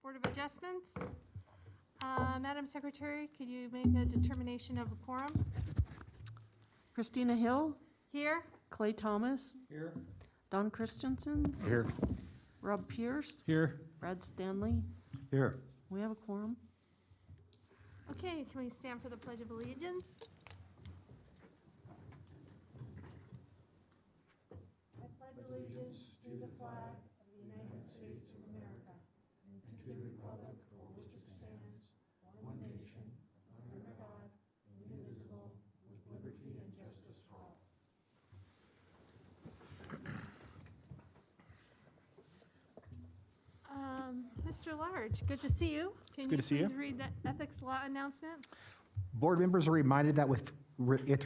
Board of Adjustments. Madam Secretary, could you make a determination of a quorum? Christina Hill, Here? Clay Thomas, Here. Don Christensen, Here. Rob Pierce, Here. Brad Stanley. Here. We have a quorum. Okay, can we stand for the Pledge of Allegiance? I pledge allegiance to the flag of the United States of America and to the republic for which it stands, one nation, under God, indivisible, with liberty and justice for all. Mr. Large, good to see you. Can good to see you you. please read the ethics law announcement? Board members are reminded that with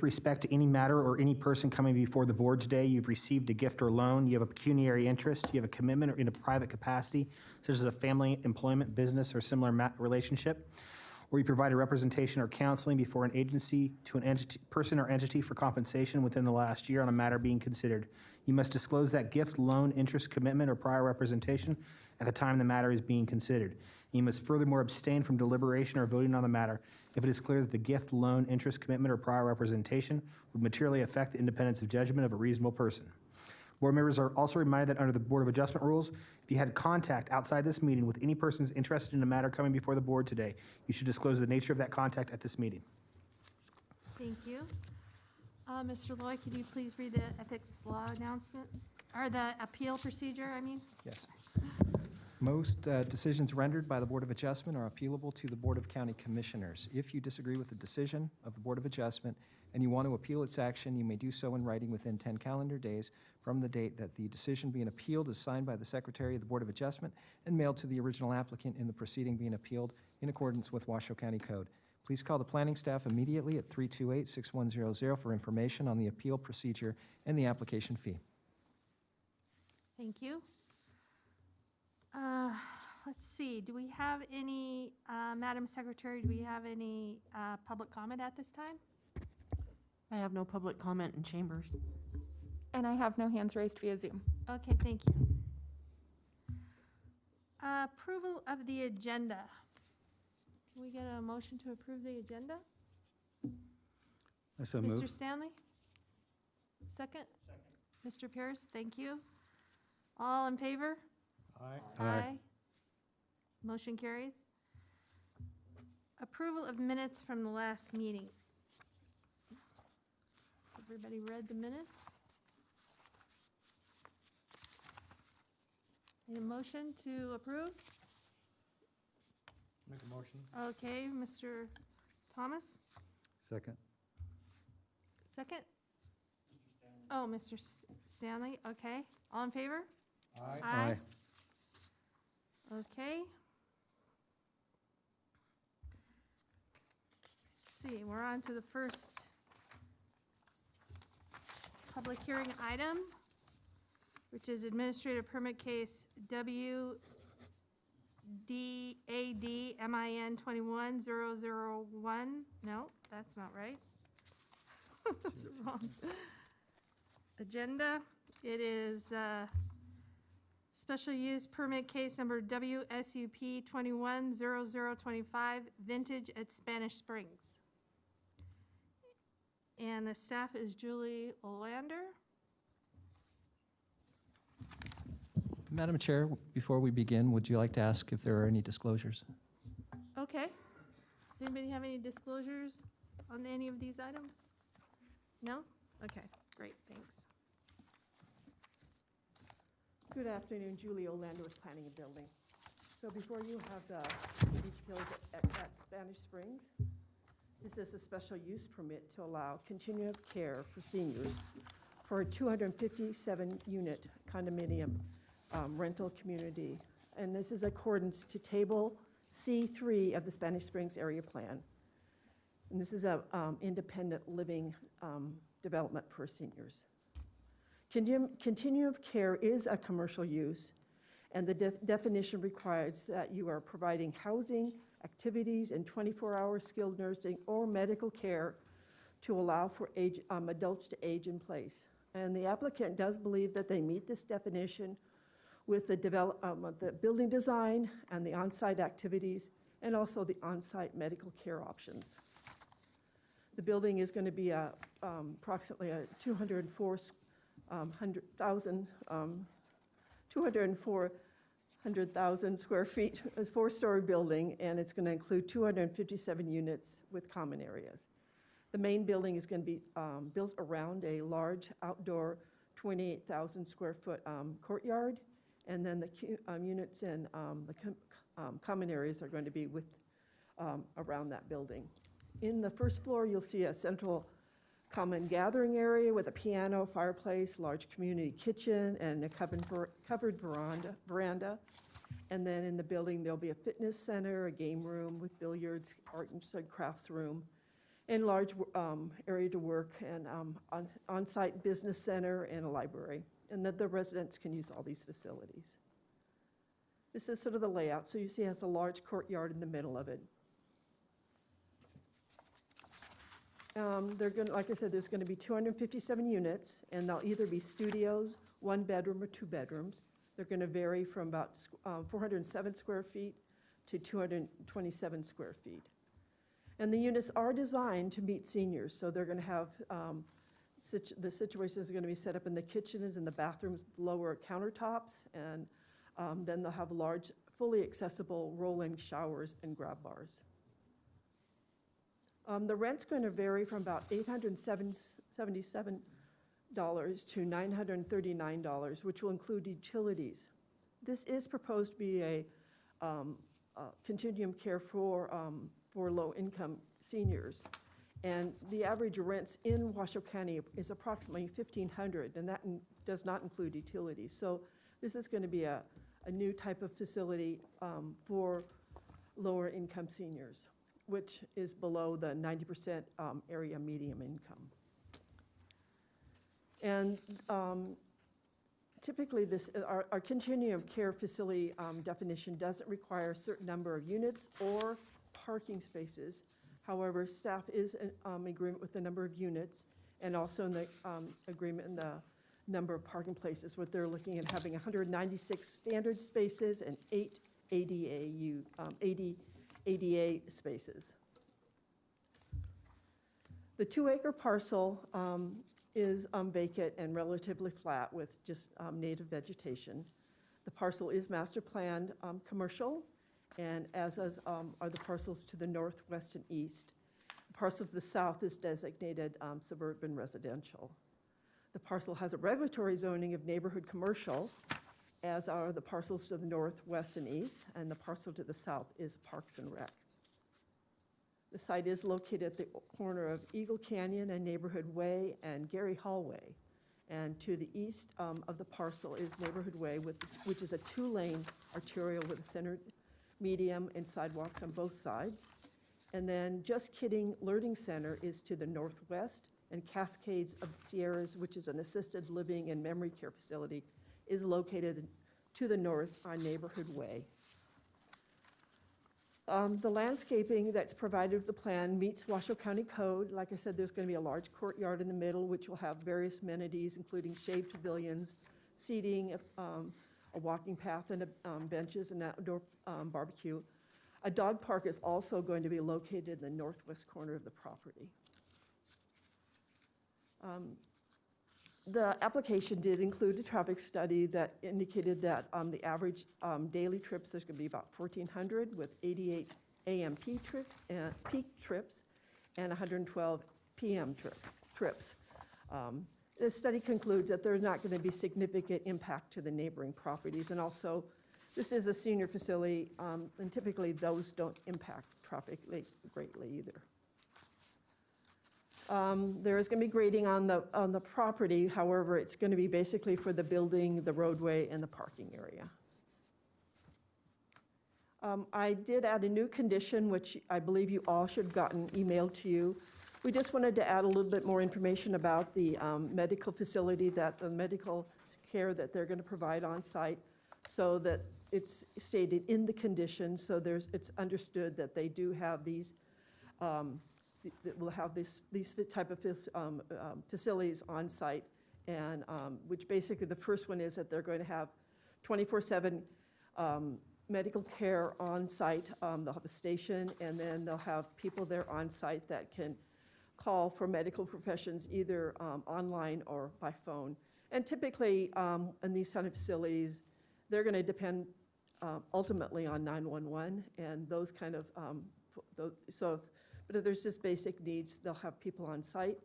respect to any matter or any person coming before the board today, you've received a gift or loan, you have a pecuniary interest, you have a commitment or in a private capacity, such as a family, employment, business, or similar relationship, or you provide a representation or counseling before an agency to an entity, person or entity for compensation within the last year on a matter being considered. You must disclose that gift, loan, interest, commitment, or prior representation at the time the matter is being considered. You must furthermore abstain from deliberation or voting on the matter if it is clear that the gift, loan, interest, commitment, or prior representation would materially affect the independence of judgment of a reasonable person. Board members are also reminded that under the Board of Adjustment rules, if you had contact outside this meeting with any persons interested in a matter coming before the board today, you should disclose the nature of that contact at this meeting. Thank you. Mr. Lloyd, could you please read the ethics law announcement, or the appeal procedure, I mean? Yes. Most decisions rendered by the Board of Adjustment are appealable to the Board of County Commissioners. If you disagree with the decision of the Board of Adjustment and you want to appeal its action, you may do so in writing within 10 calendar days from the date that the decision being appealed is signed by the Secretary of the Board of Adjustment and mailed to the original applicant in the proceeding being appealed in accordance with Washoe County Code. Please call the planning staff immediately at 328-6100 for information on the appeal procedure and the application fee. Thank you. Let's see, do we have any, Madam Secretary, do we have any public comment at this time? I have no public comment in chambers. And I have no hands raised via Zoom. Okay, thank you. Approval of the agenda. Can we get a motion to approve the agenda? I so Mr. Stanley? Second? Mr. Pierce, thank you. All in favor? Aye. Motion carries. Approval of minutes from the last meeting. Everybody read the minutes? Need a motion to approve? Make a motion. Okay, Mr. Thomas, Second. second? Oh, Mr. Stanley, okay. All in favor? Aye. Okay. Let's see, we're on to the first public hearing item, which is administrative permit case WDAD MIN 21001. No, that's not right. That's wrong. Agenda. It is special use permit case number WSUP 210025, Vintage at Spanish Springs. And the staff is Julie Olander. Madam Chair, before we begin, would you like to ask if there are any disclosures? Okay. Does anybody have any disclosures on any of these items? No? Okay, great, thanks. Good afternoon, Julie Olander with Planning and Building. So before you have the beach pills at Spanish Springs, this is a special use permit to allow continuum of care for seniors for a 257-unit condominium rental community. And this is accordance to Table C3 of the Spanish Springs Area Plan. And this is a independent living development for seniors. Continuum of care is a commercial use, and the definition requires that you are providing housing, activities, and 24-hour skilled nursing or medical care to allow for adults to age in place. And the applicant does believe that they meet this definition with the the building design and the on-site activities, and also the on-site medical care options. The building is going to be approximately a 204,000 square feet, a 4-story building, and it's going to include 257 units with common areas. The main building is going to be built around a large outdoor 28,000 square foot courtyard, and then the units and the common areas are going to be with around that building. In the first floor, you'll see a central common gathering area with a piano, fireplace, large community kitchen, and a covered veranda. And then in the building, there'll be a fitness center, a game room with billiards, art and crafts room, and large area to work, and on-site business center and a library. And that the residents can use all these facilities. This is sort of the layout. So you see it has a large courtyard in the middle of it. They're going to, like I said, there's going to be 257 units, and they'll either be studios, 1 bedroom or 2 bedrooms. They're going to vary from about 407 square feet to 227 square feet. And the units are designed to meet seniors, so they're going to have, the situations are going to be set up in the kitchens and the bathrooms with lower countertops, and then they'll have large, fully accessible roll-in showers and grab bars. The rent's going to vary from about $877 to $939, which will include utilities. This is proposed to be a continuum care for low-income seniors. And the average rents in Washoe County is approximately $1,500, and that does not include utilities. So this is going to be a new type of facility for lower-income seniors, which is below the 90% area median income. And typically, our continuum care facility definition doesn't require a certain number of units or parking spaces. However, staff is in agreement with the number of units, and also in the agreement in the number of parking places. What they're looking at having 196 standard spaces and 8 ADA spaces. The 2-acre parcel is vacant and relatively flat with just native vegetation. The parcel is master planned commercial, and as are the parcels to the north, west, and east. The parcel to the south is designated suburban residential. The parcel has a regulatory zoning of neighborhood commercial, as are the parcels to the north, west, and east, and the parcel to the south is Parks and Rec. The site is located at the corner of Eagle Canyon and Neighborhood Way and Gary Hall Way. And to the east of the parcel is Neighborhood Way, which is a 2-lane arterial with a center medium and sidewalks on both sides. And then Just Kidding Learning Center is to the northwest, and Cascades of the Sierras, which is an assisted living and memory care facility, is located to the north on Neighborhood Way. The landscaping that's provided with the plan meets Washoe County Code. Like I said, there's going to be a large courtyard in the middle, which will have various amenities, including shade pavilions, seating, a walking path, and benches, and outdoor barbecue. A dog park is also going to be located in the northwest corner of the property. The application did include a traffic study that indicated that the average daily trips, there's going to be about 1,400 with 88 AM peak trips and 112 PM trips. The study concludes that there's not going to be significant impact to the neighboring properties, and also this is a senior facility, and typically those don't impact traffic greatly either. There is going to be grading on the property. However, it's going to be basically for the building, the roadway, and the parking area. I did add a new condition, which I believe you all should have gotten emailed to you. We just wanted to add a little bit more information about the medical facility, the medical care that they're going to provide on site, so that it's stated in the condition, so it's understood that they do have these. That will have these type of facilities on site, and which basically the first one is that they're going to have 24/7 medical care on site. They'll have a station, and then they'll have people there on site that can call for medical professions either online or by phone. And typically, in these kind of facilities, they're going to depend ultimately on 911 and those kind of, but if there's just basic needs, they'll have people on site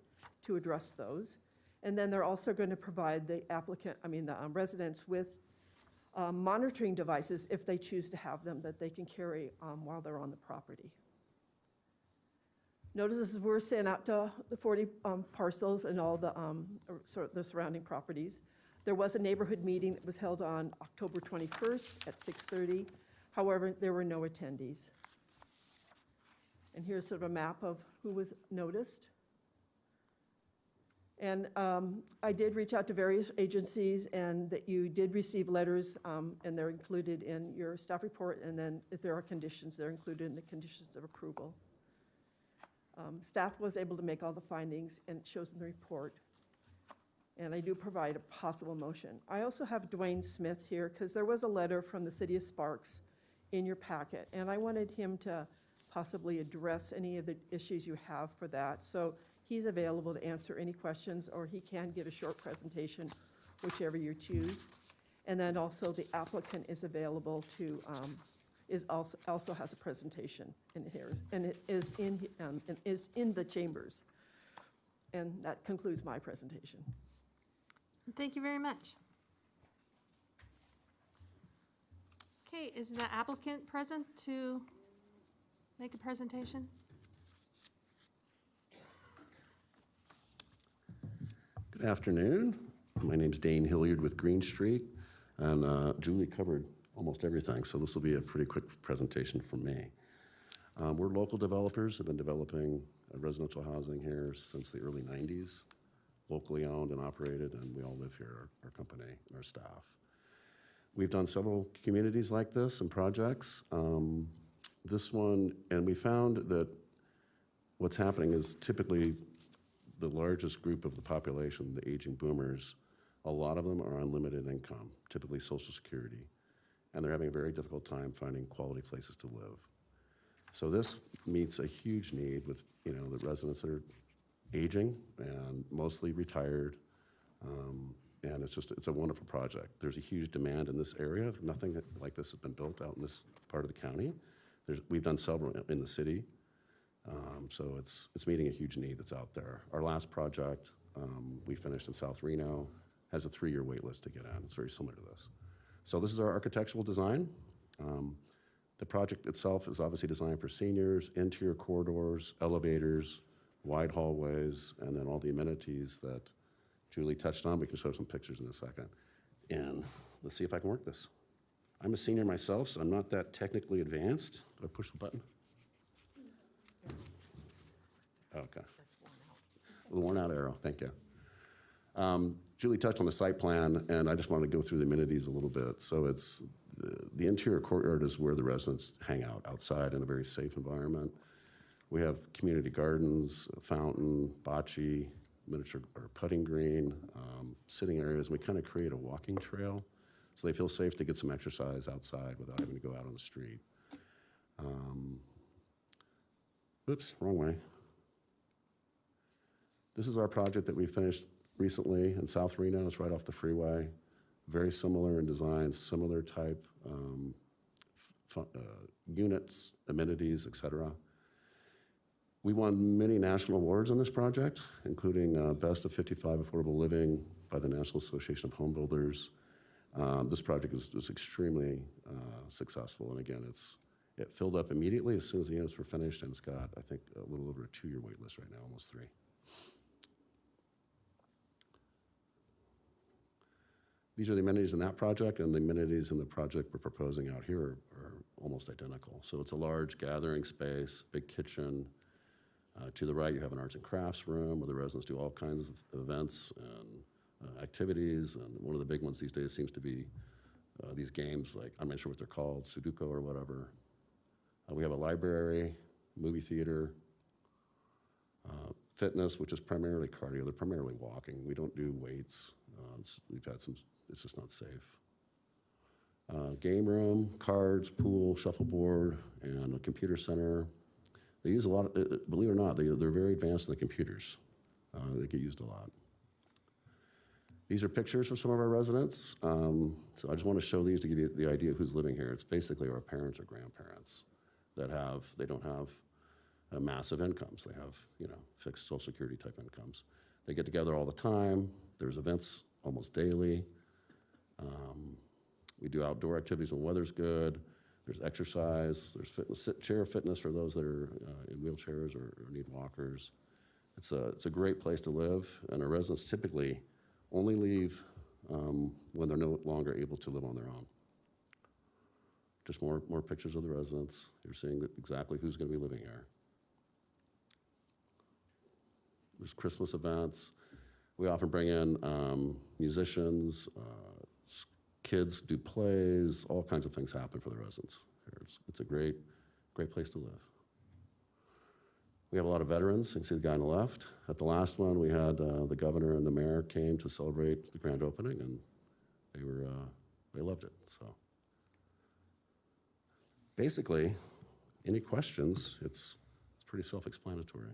to address those. And then they're also going to provide the residents with monitoring devices if they choose to have them that they can carry while they're on the property. Notices were sent out to the 40 parcels and all the surrounding properties. There was a neighborhood meeting that was held on October 21st at 6:30. However, there were no attendees. And here's sort of a map of who was noticed. And I did reach out to various agencies, and that you did receive letters, and they're included in your staff report, and then if there are conditions, they're included in the conditions of approval. Staff was able to make all the findings, and it shows in the report. And I do provide a possible motion. I also have Dwayne Smith here, because there was a letter from the city of Sparks in your packet, and I wanted him to possibly address any of the issues you have for that. So he's available to answer any questions, or he can give a short presentation, whichever you choose. And then also the applicant is available to, also has a presentation in here, and it is in the chambers. And that concludes my presentation. Thank you very much. Okay, is the applicant present to make a presentation? Good afternoon. My name's Dane Hilliard with Green Street, and Julie covered almost everything, so this will be a pretty quick presentation from me. We're local developers, have been developing residential housing here since the early 90s, locally owned and operated, and we all live here, our company and our staff. We've done several communities like this and projects. This one, and we found that what's happening is typically the largest group of the population, the aging boomers, a lot of them are on limited income, typically Social Security, and they're having a very difficult time finding quality places to live. So this meets a huge need with, the residents that are aging and mostly retired, and it's a wonderful project. There's a huge demand in this area. Nothing like this has been built out in this part of the county. We've done several in the city. So it's meeting a huge need that's out there. Our last project we finished in South Reno has a 3-year wait list to get in. It's very similar to this. So this is our architectural design. The project itself is obviously designed for seniors, interior corridors, elevators, wide hallways, and then all the amenities that Julie touched on. We can show some pictures in a second. And let's see if I can work this. I'm a senior myself, so I'm not that technically advanced. Do I push the button? Okay. The worn out arrow, thank you. Julie touched on the site plan, and I just wanted to go through the amenities a little bit. So it's the interior courtyard is where the residents hang out outside in a very safe environment. We have community gardens, a fountain, bocce, miniature or putting green, sitting areas. We kind of create a walking trail so they feel safe to get some exercise outside without having to go out on the street. Oops, wrong way. This is our project that we finished recently in South Reno. It's right off the freeway. Very similar in design, similar type units, amenities, et cetera. We won many national awards on this project, including Best of 55 Affordable Living by the National Association of Home Builders. This project was extremely successful, and again, it filled up immediately as soon as the units were finished, and it's got, I think, a little over a 2-year wait list right now, almost 3. These are the amenities in that project, and the amenities in the project we're proposing out here are almost identical. So it's a large gathering space, big kitchen. To the right, you have an arts and crafts room where the residents do all kinds of events and activities. And one of the big ones these days seems to be these games, like, I'm not sure what they're called, Sudoku or whatever. We have a library, movie theater, fitness, which is primarily cardio. They're primarily walking. We don't do weights. We've had some, it's just not safe. game room, cards, pool, shuffleboard, and a computer center. They use a lot, believe it or not, they're very advanced in the computers. They get used a lot. These are pictures of some of our residents. So I just want to show these to give you the idea of who's living here. It's basically our parents or grandparents they don't have massive incomes. They have, fixed Social Security type incomes. They get together all the time. There's events almost daily. We do outdoor activities when weather's good. There's exercise. There's fitness, chair fitness for those that are in wheelchairs or need walkers. It's a great place to live, and our residents typically only leave when they're no longer able to live on their own. Just more pictures of the residents. You're seeing exactly who's going to be living here. There's Christmas events. We often bring in musicians, kids do plays, all kinds of things happen for the residents. It's a great place to live. We have a lot of veterans. You can see the guy on the left. At the last one, we had the governor and the mayor came to celebrate the grand opening, and they loved it. So basically, any questions? It's pretty self-explanatory.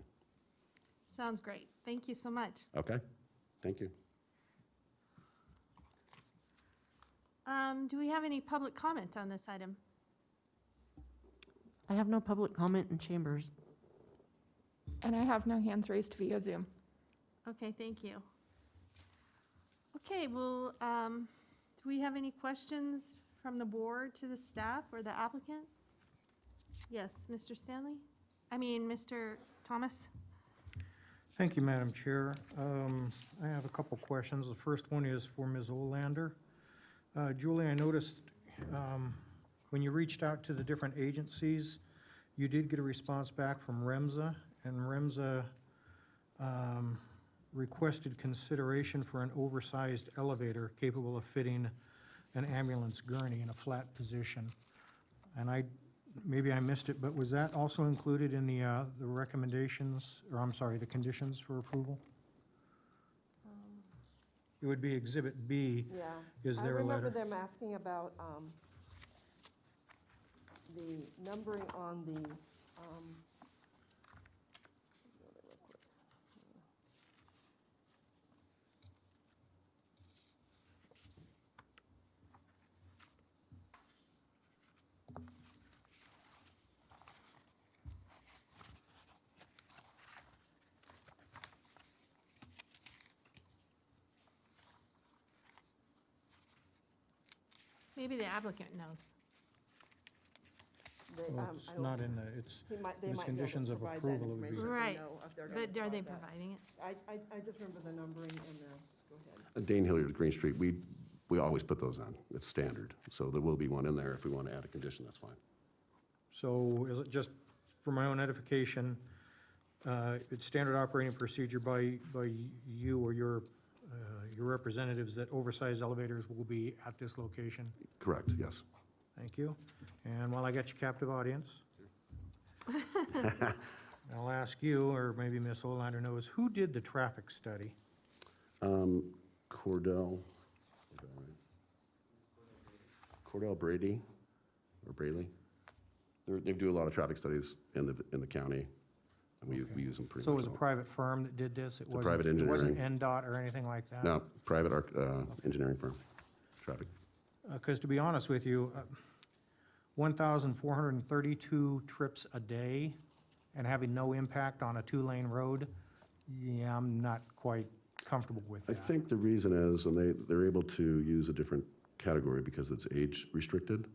Sounds great. Thank you so much. Okay, thank you. Do we have any public comment on this item? I have no public comment in chambers. And I have no hands raised via Zoom. Okay, thank you. Okay, well, do we have any questions from the board to the staff or the applicant? Yes, Mr. Mr. Thomas? Thank you, Madam Chair. I have a couple questions. The first one is for Ms. Olander. Julie, I noticed when you reached out to the different agencies, you did get a response back from REMSA, and REMSA requested consideration for an oversized elevator capable of fitting an ambulance gurney in a flat position. And maybe I missed it, but was that also included in the recommendations, or I'm sorry, the conditions for approval? It would be Exhibit B. Yeah. Is there a I remember letter? them asking about the numbering on the, Maybe the applicant knows. Well, it's not in the, it's conditions of approval, it would be. Right, but are they providing it? I just remember the numbering and go ahead. Dane Hilliard at Green Street, we always put those in. It's standard. So there will be one in there. If we want to add a condition, that's fine. So is it just for my own edification, it's standard operating procedure by you or your representatives that oversized elevators will be at this location? Correct, yes. Thank you. And while I got you captive audience, I'll ask you, or maybe Ms. Olander knows, who did the traffic study? Cordell Brady, or Braley. They do a lot of traffic studies in the county, and we use them pretty So it much was a all. private firm that did this? It wasn't- private It wasn't engineering. NDOT or anything like that? No, private engineering firm, traffic. Because to be honest with you, 1,432 trips a day and having no impact on a two-lane road, yeah, I'm not quite comfortable with I that. think the reason is, and they're able to use a different category because it's age restricted.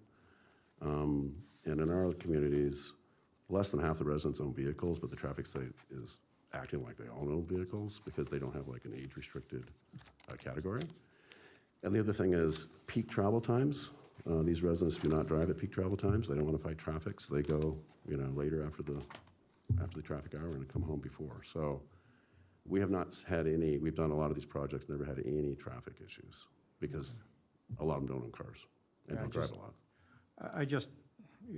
And in our communities, less than half the residents own vehicles, but the traffic study is acting like they all own vehicles because they don't have like an age restricted category. And the other thing is peak travel times. These residents do not drive at peak travel times. They don't want to fight traffic, so they go, later after the traffic hour and come home before. So we have not had any, we've done a lot of these projects, never had any traffic issues because a lot of them don't own cars and Yeah, don't drive a lot.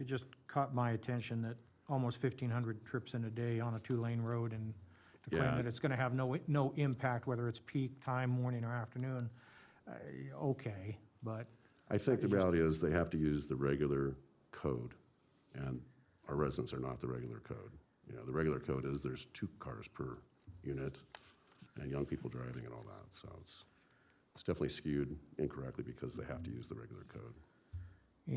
It just caught my attention that almost 1,500 trips in a day on a two-lane road, and to claim Yeah. that it's going to have no impact, whether it's peak time, morning or afternoon, okay, but I think the reality is they have to use the regular code, and our residents are not the regular code. You know, the regular code is there's 2 cars per unit, and young people driving and all that, so it's definitely skewed incorrectly because they have to use the regular code.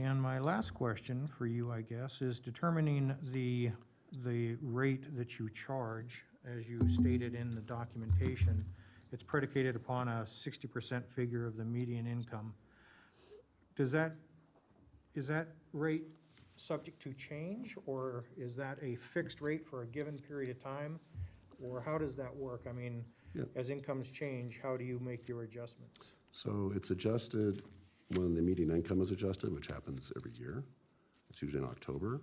And my last question for you, I guess, is determining the rate that you charge, as you stated in the documentation. It's predicated upon a 60% figure of the median income. Is that rate subject to change, or is that a fixed rate for a given period of time? Or how does that work? I mean, Yeah. as incomes change, how do you make your adjustments? So it's adjusted when the median income is adjusted, which happens every year. It's usually in October.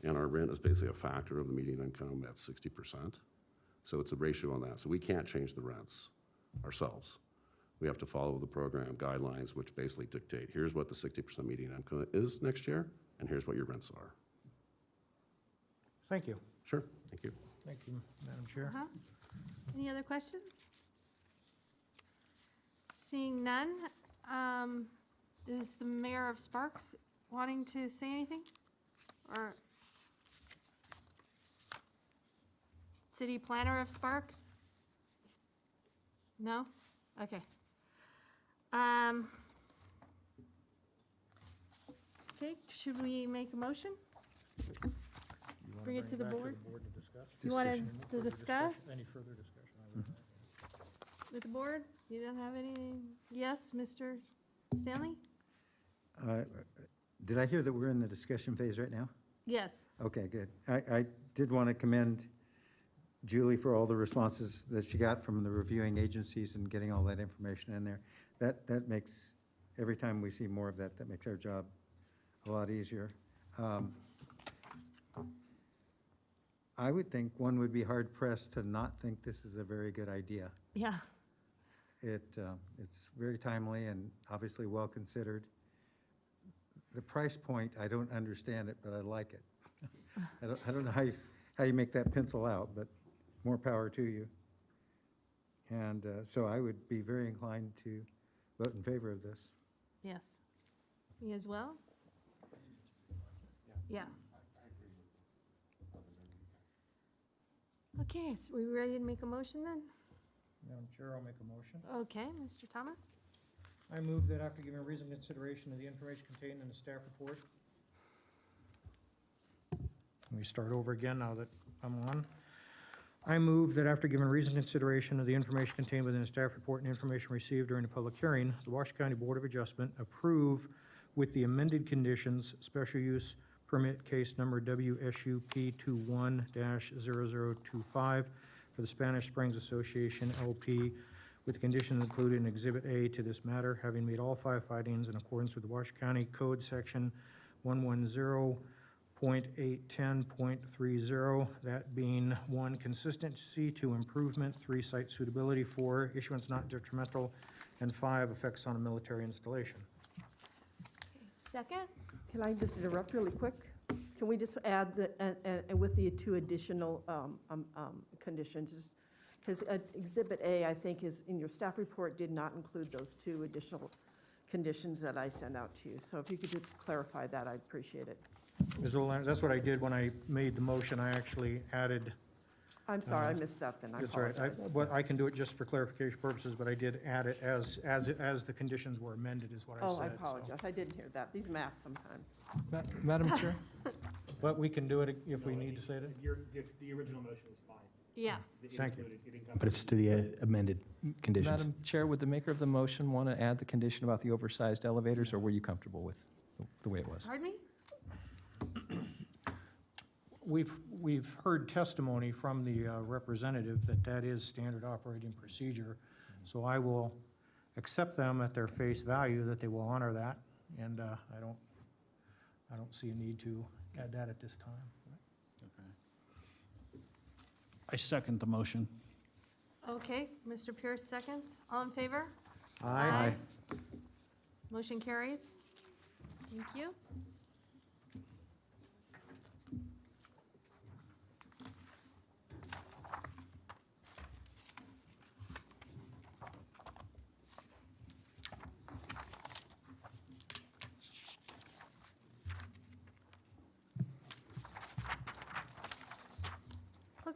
And our rent is basically a factor of the median income at 60%. So it's a ratio on that. So we can't change the rents ourselves. We have to follow the program guidelines, which basically dictate, here's what the 60% median income is next year, and here's what your rents are. Thank you. Sure, thank you. Thank you, Madam Chair. Any other questions? Seeing none, is the mayor of Sparks wanting to say anything? Or city planner of Sparks? No? Okay. Okay, should we make a motion? Bring it to the board? You wanted to discuss Any further discussion? with the board? You don't have anything? Yes, Mr. Stanley? Did I hear that we're in the discussion phase right now? Yes. Okay, good. I did want to commend Julie for all the responses that she got from the reviewing agencies and getting all that information in there. That makes, every time we see more of that, that makes our job a lot easier. I would think one would be hard pressed to not think this is a very good idea. Yeah. It's very timely and obviously well considered. The price point, I don't understand it, but I like it. I don't know how you make that pencil out, but more power to you. And so I would be very inclined to vote in favor of this. Yes. Me as well? Yeah. Okay, so we ready to make a motion then? Madam Chair, I'll make a motion. Okay, Mr. Thomas? I move that after giving reasoned consideration of the information contained in the staff report. Let me start over again now that I'm on. I move that after giving reasoned consideration of the information contained within the staff report and information received during the public hearing, the Washington County Board of Adjustment approve with the amended conditions special use permit case number WSUP 21-0025 for the Spanish Springs Association LP with the conditions included in Exhibit A to this matter, having made all 5 findings in accordance with the Washington County Code Section 110.810.30, that being 1, consistency, 2, improvement, 3, site suitability, 4, issuance not detrimental, and 5, effects on a military installation. Second? Can I just interrupt really quick? Can we just add the, and with the 2 additional conditions? Because Exhibit A, I think, is in your staff report, did not include those 2 additional conditions that I sent out to you. So if you could just clarify that, I'd appreciate it. Ms. Olander, that's what I did when I made the motion. I actually added. I'm sorry, I missed that then. I That's all right. apologize. I can do it just for clarification purposes, but I did add it as the conditions were amended, is what I said. Oh, I so. apologize. I didn't hear that. These masks sometimes. Madam Chair? But we can do it if we need to say it. The original motion was fine. Yeah. Thank you. But it's to the amended conditions. Madam Chair, would the maker of the motion want to add the condition about the oversized elevators, or were you comfortable with the way it was? Pardon me? We've heard testimony from the representative that is standard operating procedure. So I will accept them at their face value that they will honor that. And I don't see a need to add that at this time. I second the motion. Okay, Mr. Pierce seconds. All in favor? Aye. Motion carries. Thank you.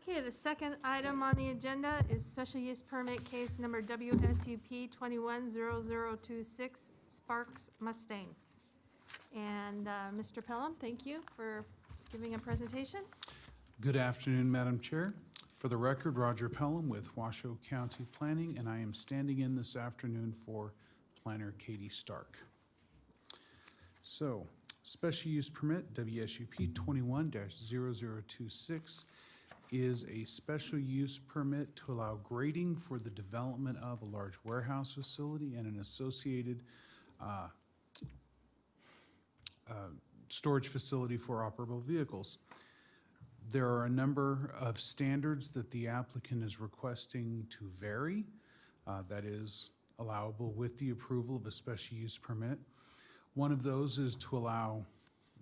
Okay, the second item on the agenda is special use permit case number WSUP 210026 Sparks Mustang. And Mr. Pelham, thank you for giving a presentation. Good afternoon, Madam Chair. For the record, Roger Pelham with Washoe County Planning, and I am standing in this afternoon for Planner Katie Stark. So, special use permit WSUP 21-0026 is a special use permit to allow grading for the development of a large warehouse facility and an associated storage facility for operable vehicles. There are a number of standards that the applicant is requesting to vary. That is allowable with the approval of a special use permit. One of those is to allow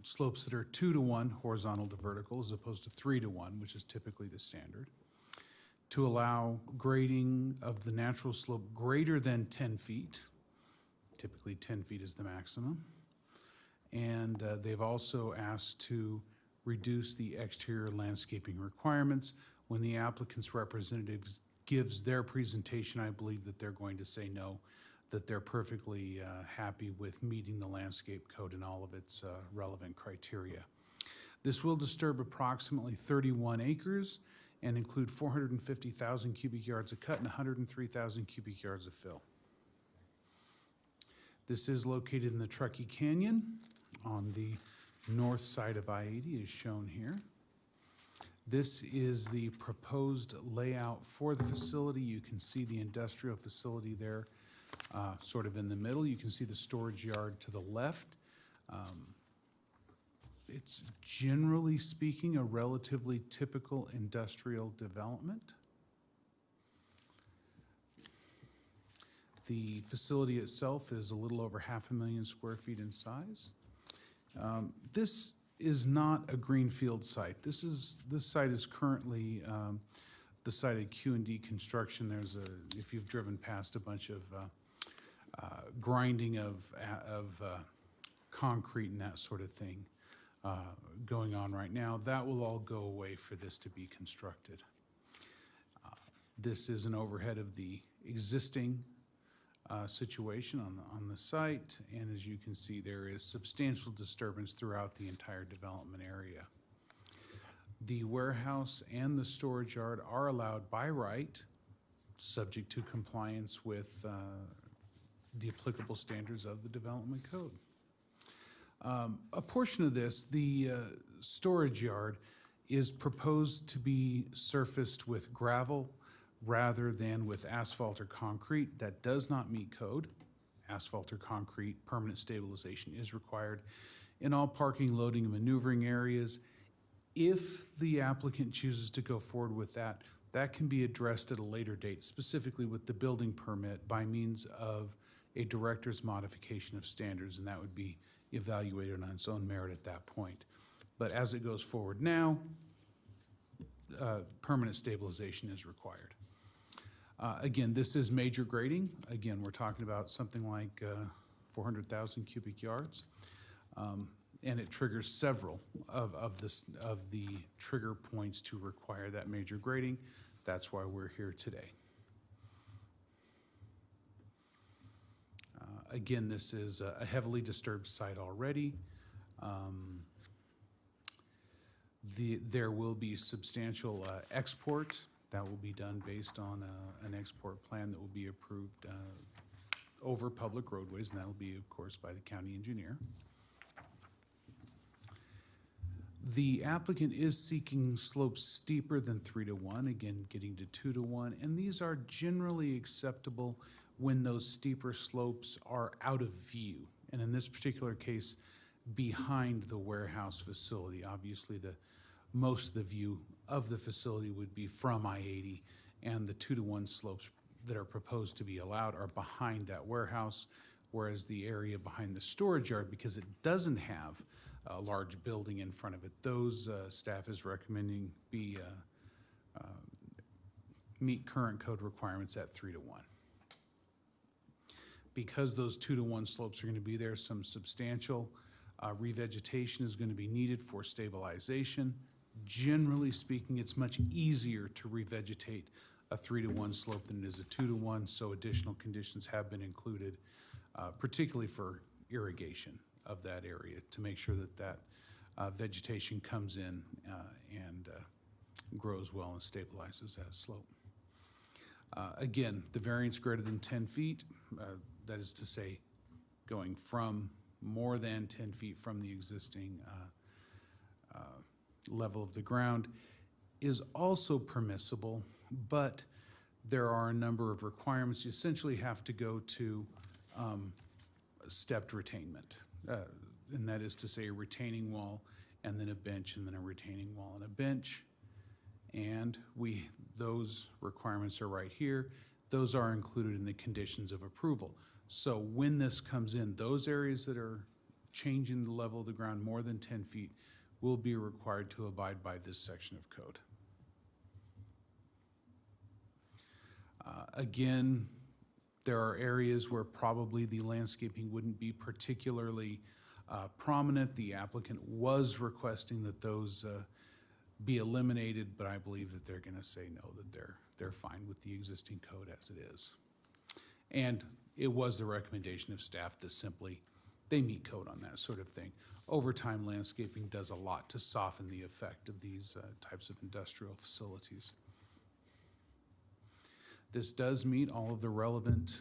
slopes that are 2-to-1 horizontal to vertical as opposed to 3-to-1, which is typically the standard. To allow grading of the natural slope greater than 10 feet. Typically 10 feet is the maximum. And they've also asked to reduce the exterior landscaping requirements. When the applicant's representative gives their presentation, I believe that they're going to say no, that they're perfectly happy with meeting the landscape code and all of its relevant criteria. This will disturb approximately 31 acres and include 450,000 cubic yards of cut and 103,000 cubic yards of fill. This is located in the Truckee Canyon on the north side of I-80 is shown here. This is the proposed layout for the facility. You can see the industrial facility there sort of in the middle. You can see the storage yard to the left. It's generally speaking a relatively typical industrial development. The facility itself is a little over 500,000 square feet in size. This is not a greenfield site. This site is currently the site of Q&D construction. There's if you've driven past, a bunch of grinding of concrete and that sort of thing going on right now. That will all go away for this to be constructed. This is an overhead of the existing situation on the site, and as you can see, there is substantial disturbance throughout the entire development area. The warehouse and the storage yard are allowed by right, subject to compliance with the applicable standards of the development code. A portion of this, the storage yard, is proposed to be surfaced with gravel rather than with asphalt or concrete. That does not meet code. Asphalt or concrete permanent stabilization is required in all parking, loading, and maneuvering areas. If the applicant chooses to go forward with that, that can be addressed at a later date, specifically with the building permit by means of a director's modification of standards, and that would be evaluated on its own merit at that point. But as it goes forward now, permanent stabilization is required. Again, this is major grading. Again, we're talking about something like 400,000 cubic yards. And it triggers several of the trigger points to require that major grading. That's why we're here today. Again, this is a heavily disturbed site already. There will be substantial export. That will be done based on an export plan that will be approved over public roadways, and that will be, of course, by the county engineer. The applicant is seeking slopes steeper than 3-to-1, again, getting to 2-to-1, and these are generally acceptable when those steeper slopes are out of view. And in this particular case, behind the warehouse facility. Obviously, most of the view of the facility would be from I-80, and the 2-to-1 slopes that are proposed to be allowed are behind that warehouse, whereas the area behind the storage yard, because it doesn't have a large building in front of it, those staff is recommending meet current code requirements at 3-to-1. Because those 2-to-1 slopes are going to be there, some substantial revegetation is going to be needed for stabilization, Generally speaking, it's much easier to revegetate a 3-to-1 slope than it is a 2-to-1, so additional conditions have been included, particularly for irrigation of that area, to make sure that that vegetation comes in and grows well and stabilizes that slope. Again, the variance greater than 10 feet, that is to say, going from more than 10 feet from the existing level of the ground, is also permissible, but there are a number of requirements. You essentially have to go to stepped retainment, and that is to say a retaining wall and then a bench and then a retaining wall and a bench. And those requirements are right here. Those are included in the conditions of approval. So when this comes in, those areas that are changing the level of the ground more than 10 feet will be required to abide by this section of code. Again, there are areas where probably the landscaping wouldn't be particularly prominent. The applicant was requesting that those be eliminated, but I believe that they're going to say no, that they're fine with the existing code as it is. And it was the recommendation of staff that simply they meet code on that sort of thing. Over time, landscaping does a lot to soften the effect of these types of industrial facilities. This does meet all of the relevant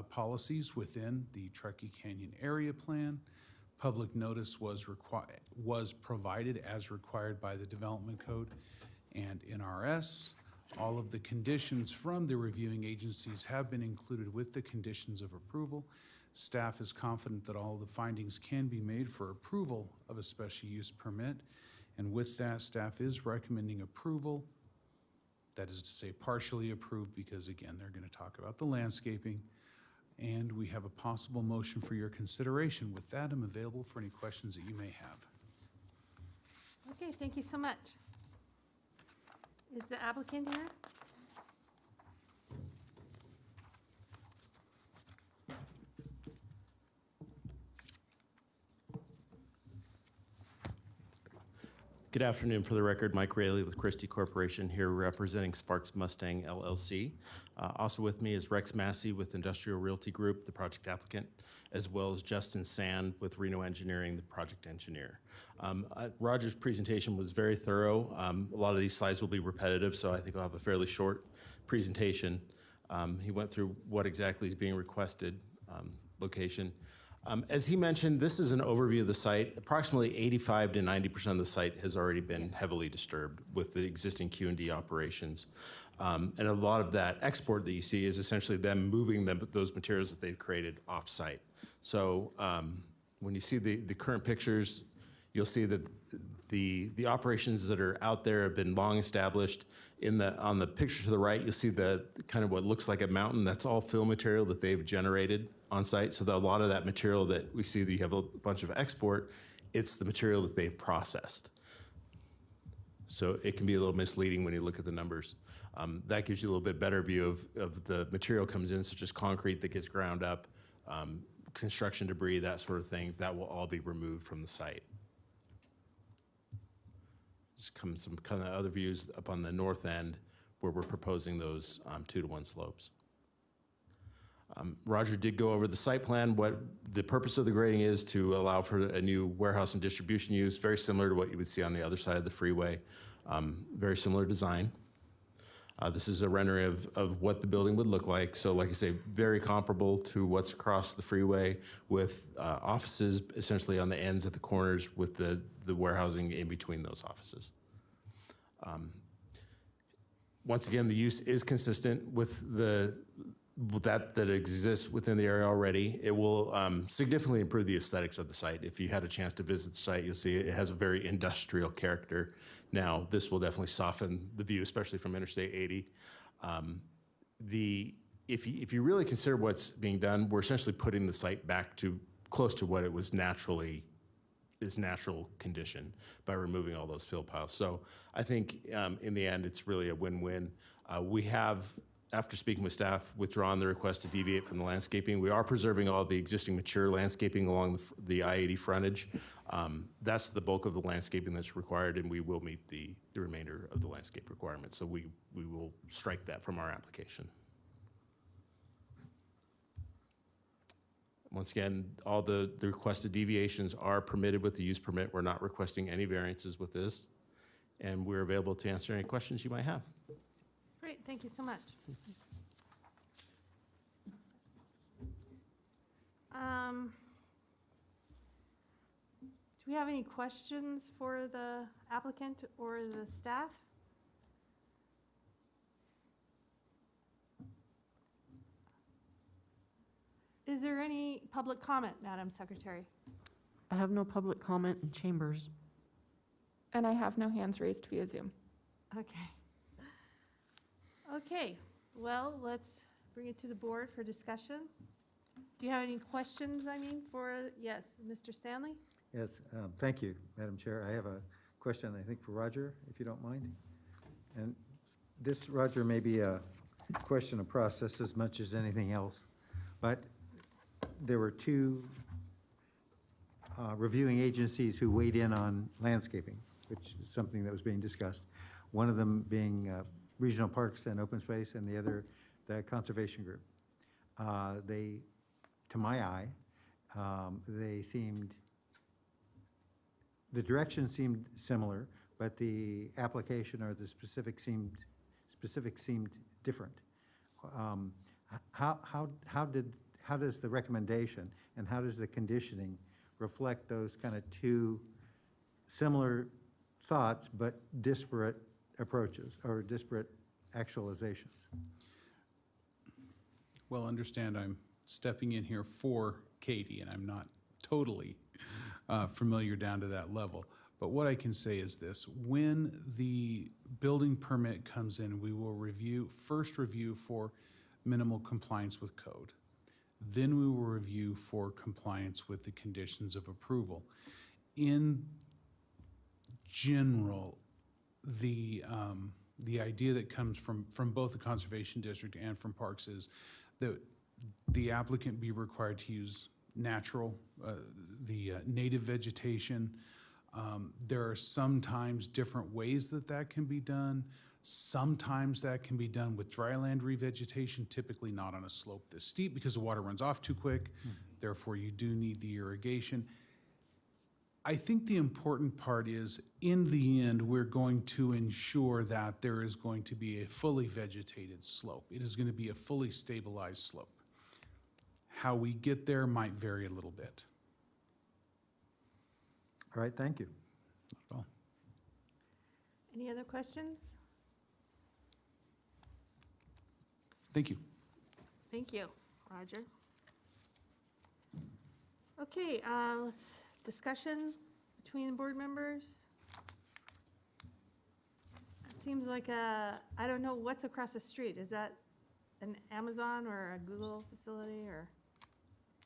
policies within the Truckee Canyon Area Plan. Public notice was provided as required by the Development Code and NRS. All of the conditions from the reviewing agencies have been included with the conditions of approval. Staff is confident that all of the findings can be made for approval of a special use permit. And with that, staff is recommending approval. That is to say partially approved, because again, they're going to talk about the landscaping. And we have a possible motion for your consideration. With that, I'm available for any questions that you may have. Okay, thank you so much. Is the applicant here? Good afternoon. For the record, Mike Raley with Christie Corporation, here representing Sparks Mustang LLC. Also with me is Rex Massey with Industrial Realty Group, the project applicant, as well as Justin Sand with Reno Engineering, the project engineer. Roger's presentation was very thorough. A lot of these slides will be repetitive, so I think I'll have a fairly short presentation. He went through what exactly is being requested, location. As he mentioned, this is an overview of the site. Approximately 85 to 90% of the site has already been heavily disturbed with the existing Q&D operations. And a lot of that export that you see is essentially them moving those materials that they've created off-site. So when you see the current pictures, you'll see that the operations that are out there have been long established. On the picture to the right, you'll see the kind of what looks like a mountain. That's all fill material that they've generated on site. So a lot of that material that we see that you have a bunch of export, it's the material that they've processed. So it can be a little misleading when you look at the numbers. That gives you a little bit better view of the material comes in, such as concrete that gets ground up, construction debris, that sort of thing. That will all be removed from the site. Just some kind of other views up on the north end where we're proposing those 2-to-1 slopes. Roger did go over the site plan. What the purpose of the grading is to allow for a new warehouse and distribution use, very similar to what you would see on the other side of the freeway. Very similar design. This is a rendering of what the building would look like. So like I say, very comparable to what's across the freeway with offices essentially on the ends at the corners with the warehousing in between those offices. Once again, the use is consistent with that exists within the area already. It will significantly improve the aesthetics of the site. If you had a chance to visit the site, you'll see it has a very industrial character. Now, this will definitely soften the view, especially from Interstate 80. If you really consider what's being done, we're essentially putting the site back to close to what it was its natural condition by removing all those fill piles. So I think in the end, it's really a win-win. We have after speaking with staff, withdrawn the request to deviate from the landscaping. We are preserving all the existing mature landscaping along the I-80 frontage. That's the bulk of the landscaping that's required, and we will meet the remainder of the landscape requirements. So we will strike that from our application. Once again, all the requested deviations are permitted with the use permit. We're not requesting any variances with this, and we're available to answer any questions you might have. Great, thank you so much. Do we have any questions for the applicant or the staff? Is there any public comment, Madam Secretary? I have no public comment in chambers. And I have no hands raised via Zoom. Okay. Okay, well, let's bring it to the board for discussion. Do you have any questions, for, yes, Mr. Stanley? Yes, thank you, Madam Chair. I have a question, I think, for Roger, if you don't mind. And this, Roger, may be a question of process as much as anything else, but there were two reviewing agencies who weighed in on landscaping, which is something that was being discussed. One of them being Regional Parks and Open Space, and the other, the Conservation Group. They, to my eye, they seemed, the direction seemed similar, but the application or the specific seemed different. How does the recommendation and how does the conditioning reflect those kind of two similar thoughts but disparate approaches or disparate actualizations? Well, understand I'm stepping in here for Katie, and I'm not totally familiar down to that level. But what I can say is this: when the building permit comes in, we will first review for minimal compliance with code. Then we will review for compliance with the conditions of approval. In general, the idea that comes from both the Conservation District and from Parks is that the applicant be required to use natural, native vegetation. There are sometimes different ways that can be done. Sometimes that can be done with dry land revegetation, typically not on a slope this steep because the water runs off too quick. Therefore, you do need the irrigation. I think the important part is, in the end, we're going to ensure that there is going to be a fully vegetated slope. It is going to be a fully stabilized slope. How we get there might vary a little bit. All right, thank you. Not at all. Any other questions? Thank you. Thank you, Roger. Okay, discussion between the board members. It seems like I don't know what's across the street. Is that an Amazon or a Google facility, or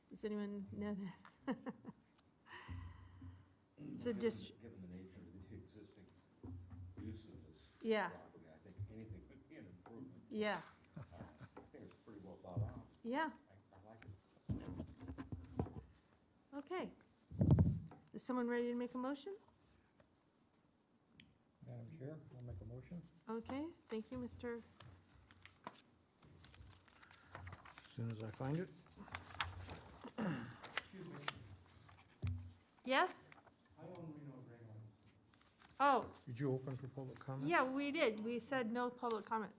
does anyone know that? It's a district. Given the nature of the existing use of this Yeah, property, I think anything would be an improvement. yeah, I think it's pretty well thought out. yeah. I like it. Okay. Is someone ready to make a motion? Madam Chair, I'll make a motion. Okay, thank you, Mr. As soon as I find it. Yes? I own Reno Drain Lines. Oh, Did you open for public comment? yeah, we did. We said no public comment.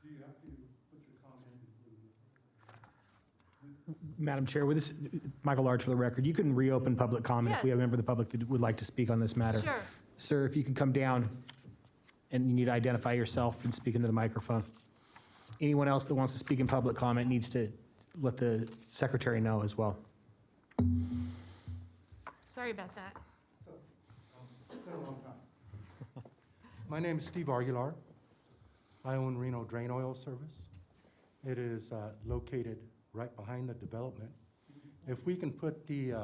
Do you have to put your comment in? Madam Chair, with this, Michael Large for the record, you can reopen public comment if we have a member of the public that would like to speak on this matter. Sure. Sir, if you could come down, and you need to identify yourself and speak into the microphone. Anyone else that wants to speak in public comment needs to let the secretary know as well. Sorry about that. It's been a long time. My name is Steve Argular. I own Reno Drain Oil Service. It is located right behind the development. If we can put the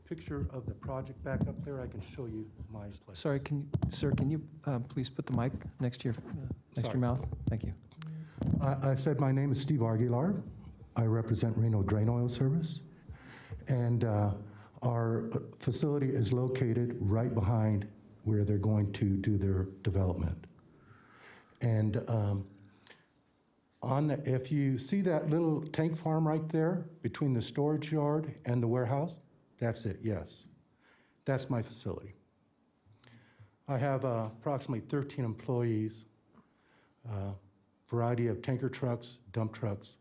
picture of the project back up there, I can show you my place. Sorry, sir, can you please put the mic next to your Sorry. mouth? Thank you. I said my name is Steve Aguilar. I represent Reno Drain Oil Service. And our facility is located right behind where they're going to do their development. And if you see that little tank farm right there between the storage yard and the warehouse, that's it, yes. That's my facility. I have approximately 13 employees, variety of tanker trucks, dump trucks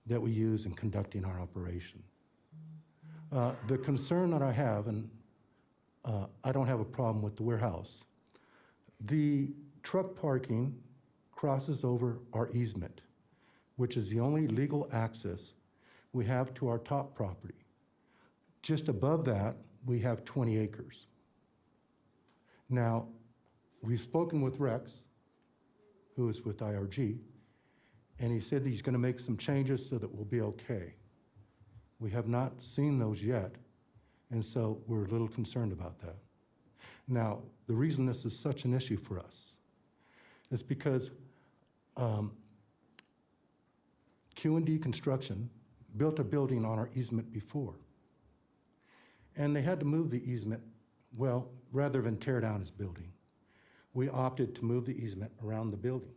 that we use in conducting our operation. The concern that I have, and I don't have a problem with the warehouse, the truck parking crosses over our easement, which is the only legal access we have to our top property. Just above that, we have 20 acres. Now, we've spoken with Rex, who is with IRG, and he said he's going to make some changes so that we'll be okay. We have not seen those yet, and so we're a little concerned about that. Now, the reason this is such an issue for us is because Q&D Construction built a building on our easement before, and they had to move the easement, well, rather than tear down his building. We opted to move the easement around the building.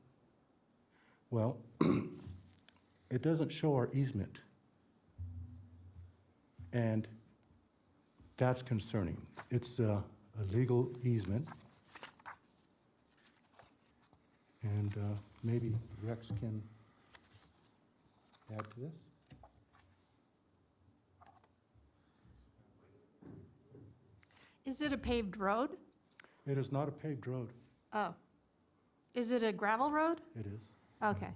Well, it doesn't show our easement, and that's concerning. It's a legal easement, and maybe Rex can add to this. Is it a paved road? It is not a paved road. Oh. Is it a gravel road? It is. Okay.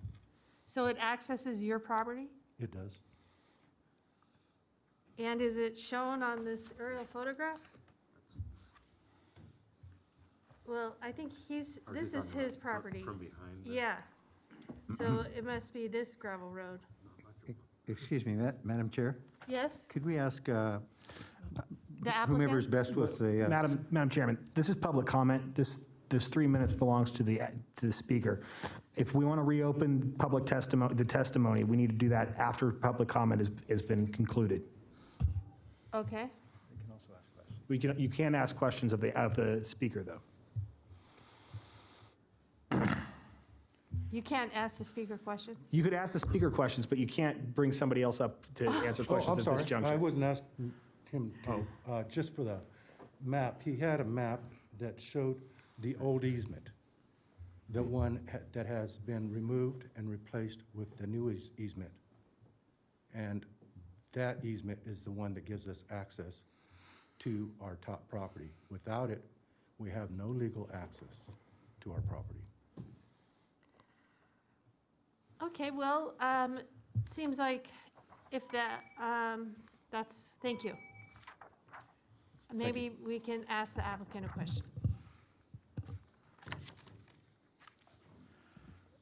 So it accesses your property? It does. And is it shown on this aerial photograph? Well, I think this is his property. From behind. Yeah. So it must be this gravel road. Excuse me, Madam Chair, Yes? could we ask The whomever's applicant? best with the... Madam Chairman, this is public comment. This 3 minutes belongs to the speaker. If we want to reopen public testimony, the testimony, we need to do that after public comment has been concluded. Okay. You can ask questions of the speaker, though. You can't ask the speaker questions? You could ask the speaker questions, but you can't bring somebody else up to answer Oh, questions I'm at sorry. this juncture. I wasn't asking him to. Just for the map, he had a map that showed the old easement, the one that has been removed and replaced with the new easement. And that easement is the one that gives us access to our top property. Without it, we have no legal access to our property. Okay, well, seems like if that's, thank you. Maybe we can ask the applicant a question.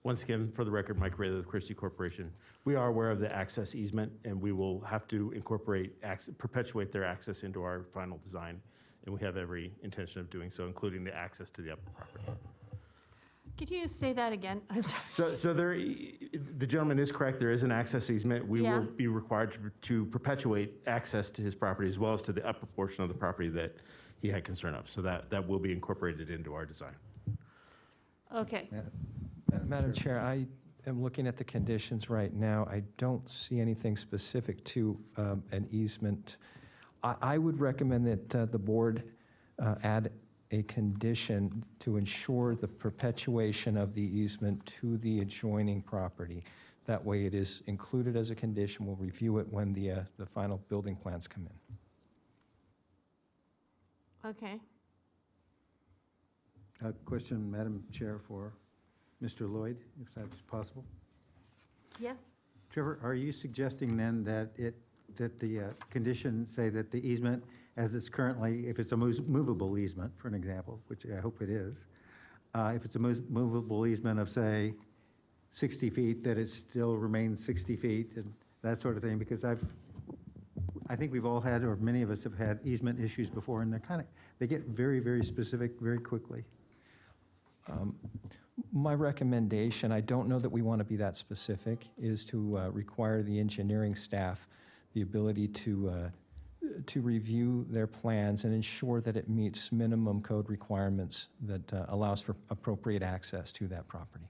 Once again, for the record, Mike Rayleigh with Christie Corporation. We are aware of the access easement, and we will have to incorporate, perpetuate their access into our final design, and we have every intention of doing so, including the access to the upper property. Could you say that again? I'm sorry. So there, the gentleman is correct, there is an access easement. We Yeah. will be required to perpetuate access to his property as well as to the upper portion of the property that he had concern of. So that will be incorporated into our design. Okay. Madam Chair, I am looking at the conditions right now. I don't see anything specific to an easement. I would recommend that the board add a condition to ensure the perpetuation of the easement to the adjoining property. That way it is included as a condition. We'll review it when the final building plans come in. Okay. A question, Madam Chair, for Mr. Lloyd, if that's possible. Yeah. Trevor, are you suggesting then that the conditions say that the easement, as it's currently, if it's a movable easement, for an example, which I hope it is, if it's a movable easement of, say, 60 feet, that it still remains 60 feet and that sort of thing? Because I think we've all had, or many of us have had easement issues before, and they get very, very specific very quickly. My recommendation, I don't know that we want to be that specific, is to require the engineering staff the ability to review their plans and ensure that it meets minimum code requirements that allows for appropriate access to that property.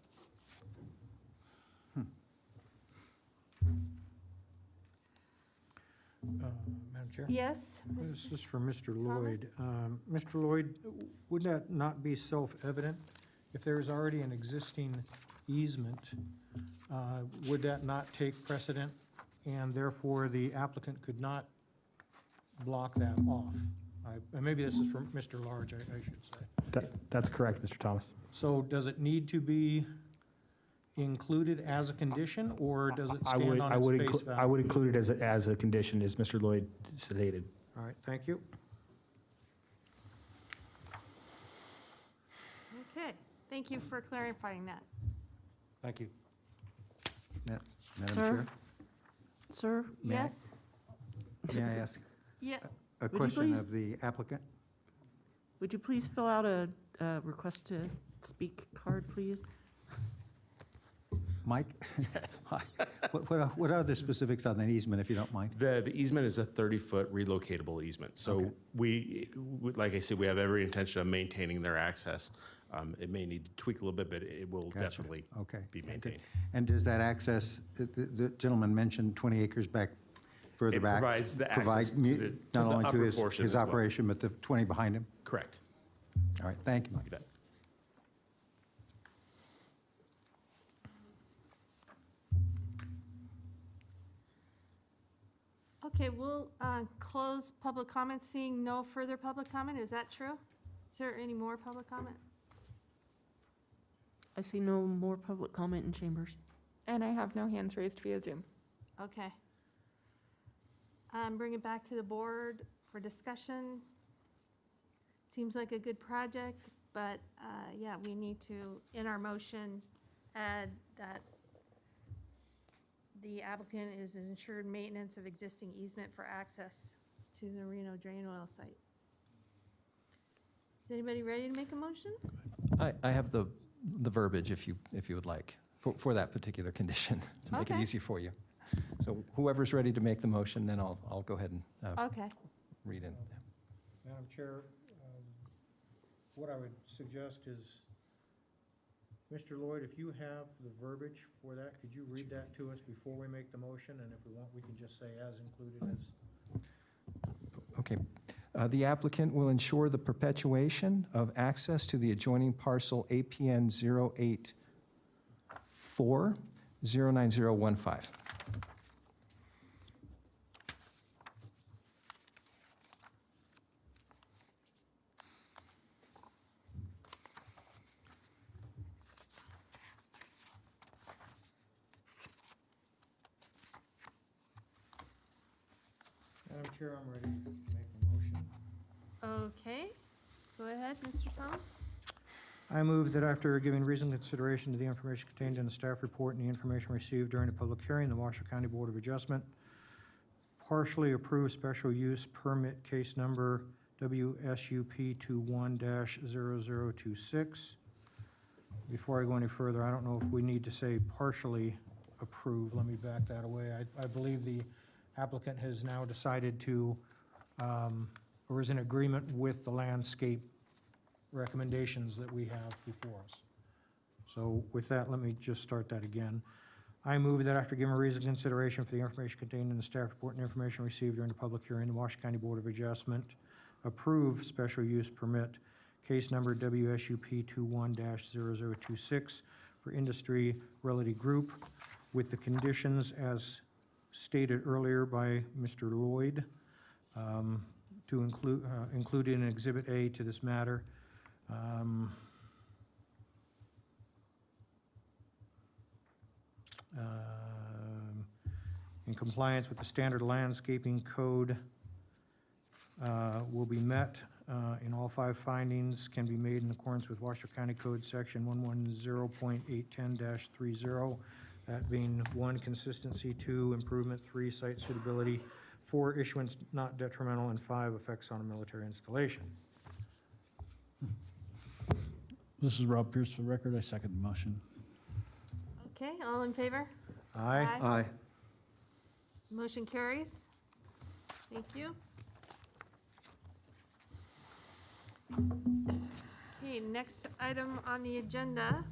Madam Chair? Yes? This is for Mr. Lloyd. Mr. Lloyd, would that not be self-evident? If there is already an existing easement, would that not take precedent, and therefore the applicant could not block that off? Maybe this is for Mr. Large, I should say. That's correct, Mr. Thomas. So does it need to be included as a condition, or does it stand on its face value? I would include it as a condition, as Mr. Lloyd stated. All right, thank you. Okay, thank you for clarifying that. Thank you. Madam Sir? Chair, Sir? May I- Yes? may I ask Yeah, a you question please? of the applicant? Would you please fill out a request to speak card, please? Mike? What are the specifics on the easement, if you don't mind? The easement is a 30-foot relocatable easement. So Okay. we, like I said, we have every intention of maintaining their access. It may need to tweak a little bit, but it will Gotcha. definitely Okay. be maintained. And does that access, the gentleman mentioned 20 acres back, further It back? provides the provide access to mu- the not only to upper his portion his as well. operation, but the 20 behind him? Correct. All right, thank you, Mike. You bet. okay, we'll close public comment, seeing no further public comment, is that true? Is there any more public comment? I see no more public comment in chambers. And I have no hands raised via Zoom. Okay. Bring it back to the board for discussion. Seems like a good project, but yeah, we need to, in our motion, add that the applicant is ensured maintenance of existing easement for access to the Reno drain oil site. Is anybody ready to make a motion? I have the verbiage if you would like, for that particular condition, to make it Okay. easy for you. So whoever's ready to make the motion, then I'll go ahead and Okay. read it. Madam Chair, what I would suggest is, Mr. Lloyd, if you have the verbiage for that, could you read that to us before we make the motion? And if we want, we can just say as included as. Okay. The applicant will ensure the perpetuation of access to the adjoining parcel APN 084-09015. Madam Chair, I'm ready to make a motion. Okay. Go ahead, Mr. Thomas. I move that after giving reasoned consideration to the information contained in the staff report and the information received during the public hearing, the Washoe County Board of Adjustment partially approve special use permit case number WSUP 21-0026. Before I go any further, I don't know if we need to say partially approve. Let me back that away. I believe the applicant has now decided to, or is in agreement with the landscape recommendations that we have before us. So with that, let me just start that again. I move that after giving reasoned consideration for the information contained in the staff report and information received during the public hearing, the Washoe County Board of Adjustment approve special use permit case number WSUP 21-0026 for Industry Realty Group with the conditions as stated earlier by Mr. Lloyd, to include in Exhibit A to this matter. In compliance with the standard landscaping code will be met, in all 5 findings can be made in accordance with Washoe County Code Section 110.810-30, that being 1, consistency, 2, improvement, 3, site suitability, 4, issuance not detrimental, and 5, effects on a military installation. This is Rob Pierce for the record. I second the motion. Okay, all in favor? Aye. Aye. Motion carries. Thank you. Okay, next item on the agenda,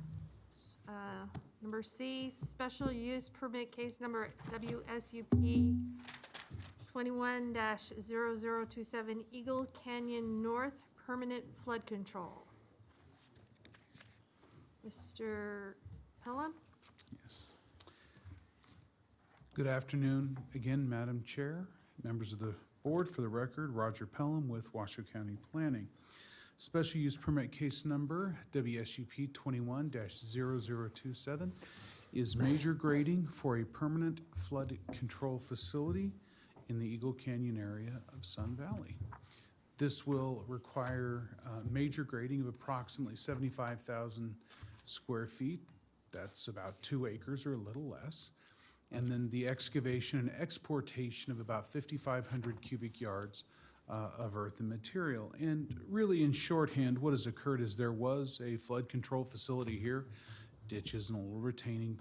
number C, special use permit case number WSUP 21-0027 Eagle Canyon North Permanent Flood Control. Mr. Pelham? Yes. Good afternoon again, Madam Chair, members of the board. For the record, Roger Pelham with Washoe County Planning. Special use permit case number WSUP 21-0027 is major grading for a permanent flood control facility in the Eagle Canyon area of Sun Valley. This will require major grading of approximately 75,000 square feet. That's about 2 acres or a little less. And then the excavation and exportation of about 5,500 cubic yards of earth and material. And really, in shorthand, what has occurred is there was a flood control facility here, ditches and a little retaining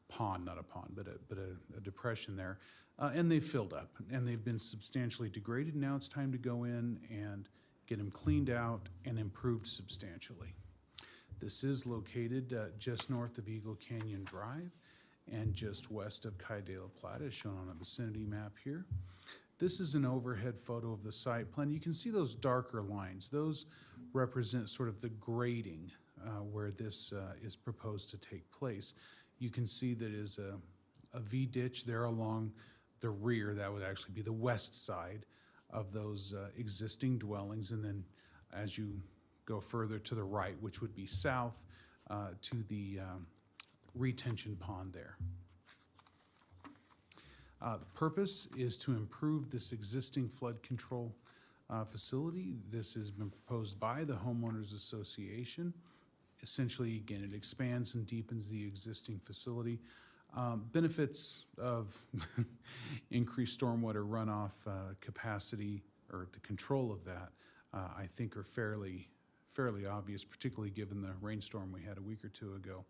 pond, not a pond, but a depression there. And they filled up, and they've been substantially degraded. Now it's time to go in and get them cleaned out and improved substantially. This is located just north of Eagle Canyon Drive and just west of Kaidale Platte, as shown on a vicinity map here. This is an overhead photo of the site plan. You can see those darker lines. Those represent sort of the grading where this is proposed to take place. You can see that is a V ditch there along the rear. That would actually be the west side of those existing dwellings. And then as you go further to the right, which would be south to the retention pond there. The purpose is to improve this existing flood control facility. This has been proposed by the Homeowners Association. Essentially, again, it expands and deepens the existing facility. Benefits of increased stormwater runoff capacity, or the control of that, I think are fairly obvious, particularly given the rainstorm we had a week or two ago.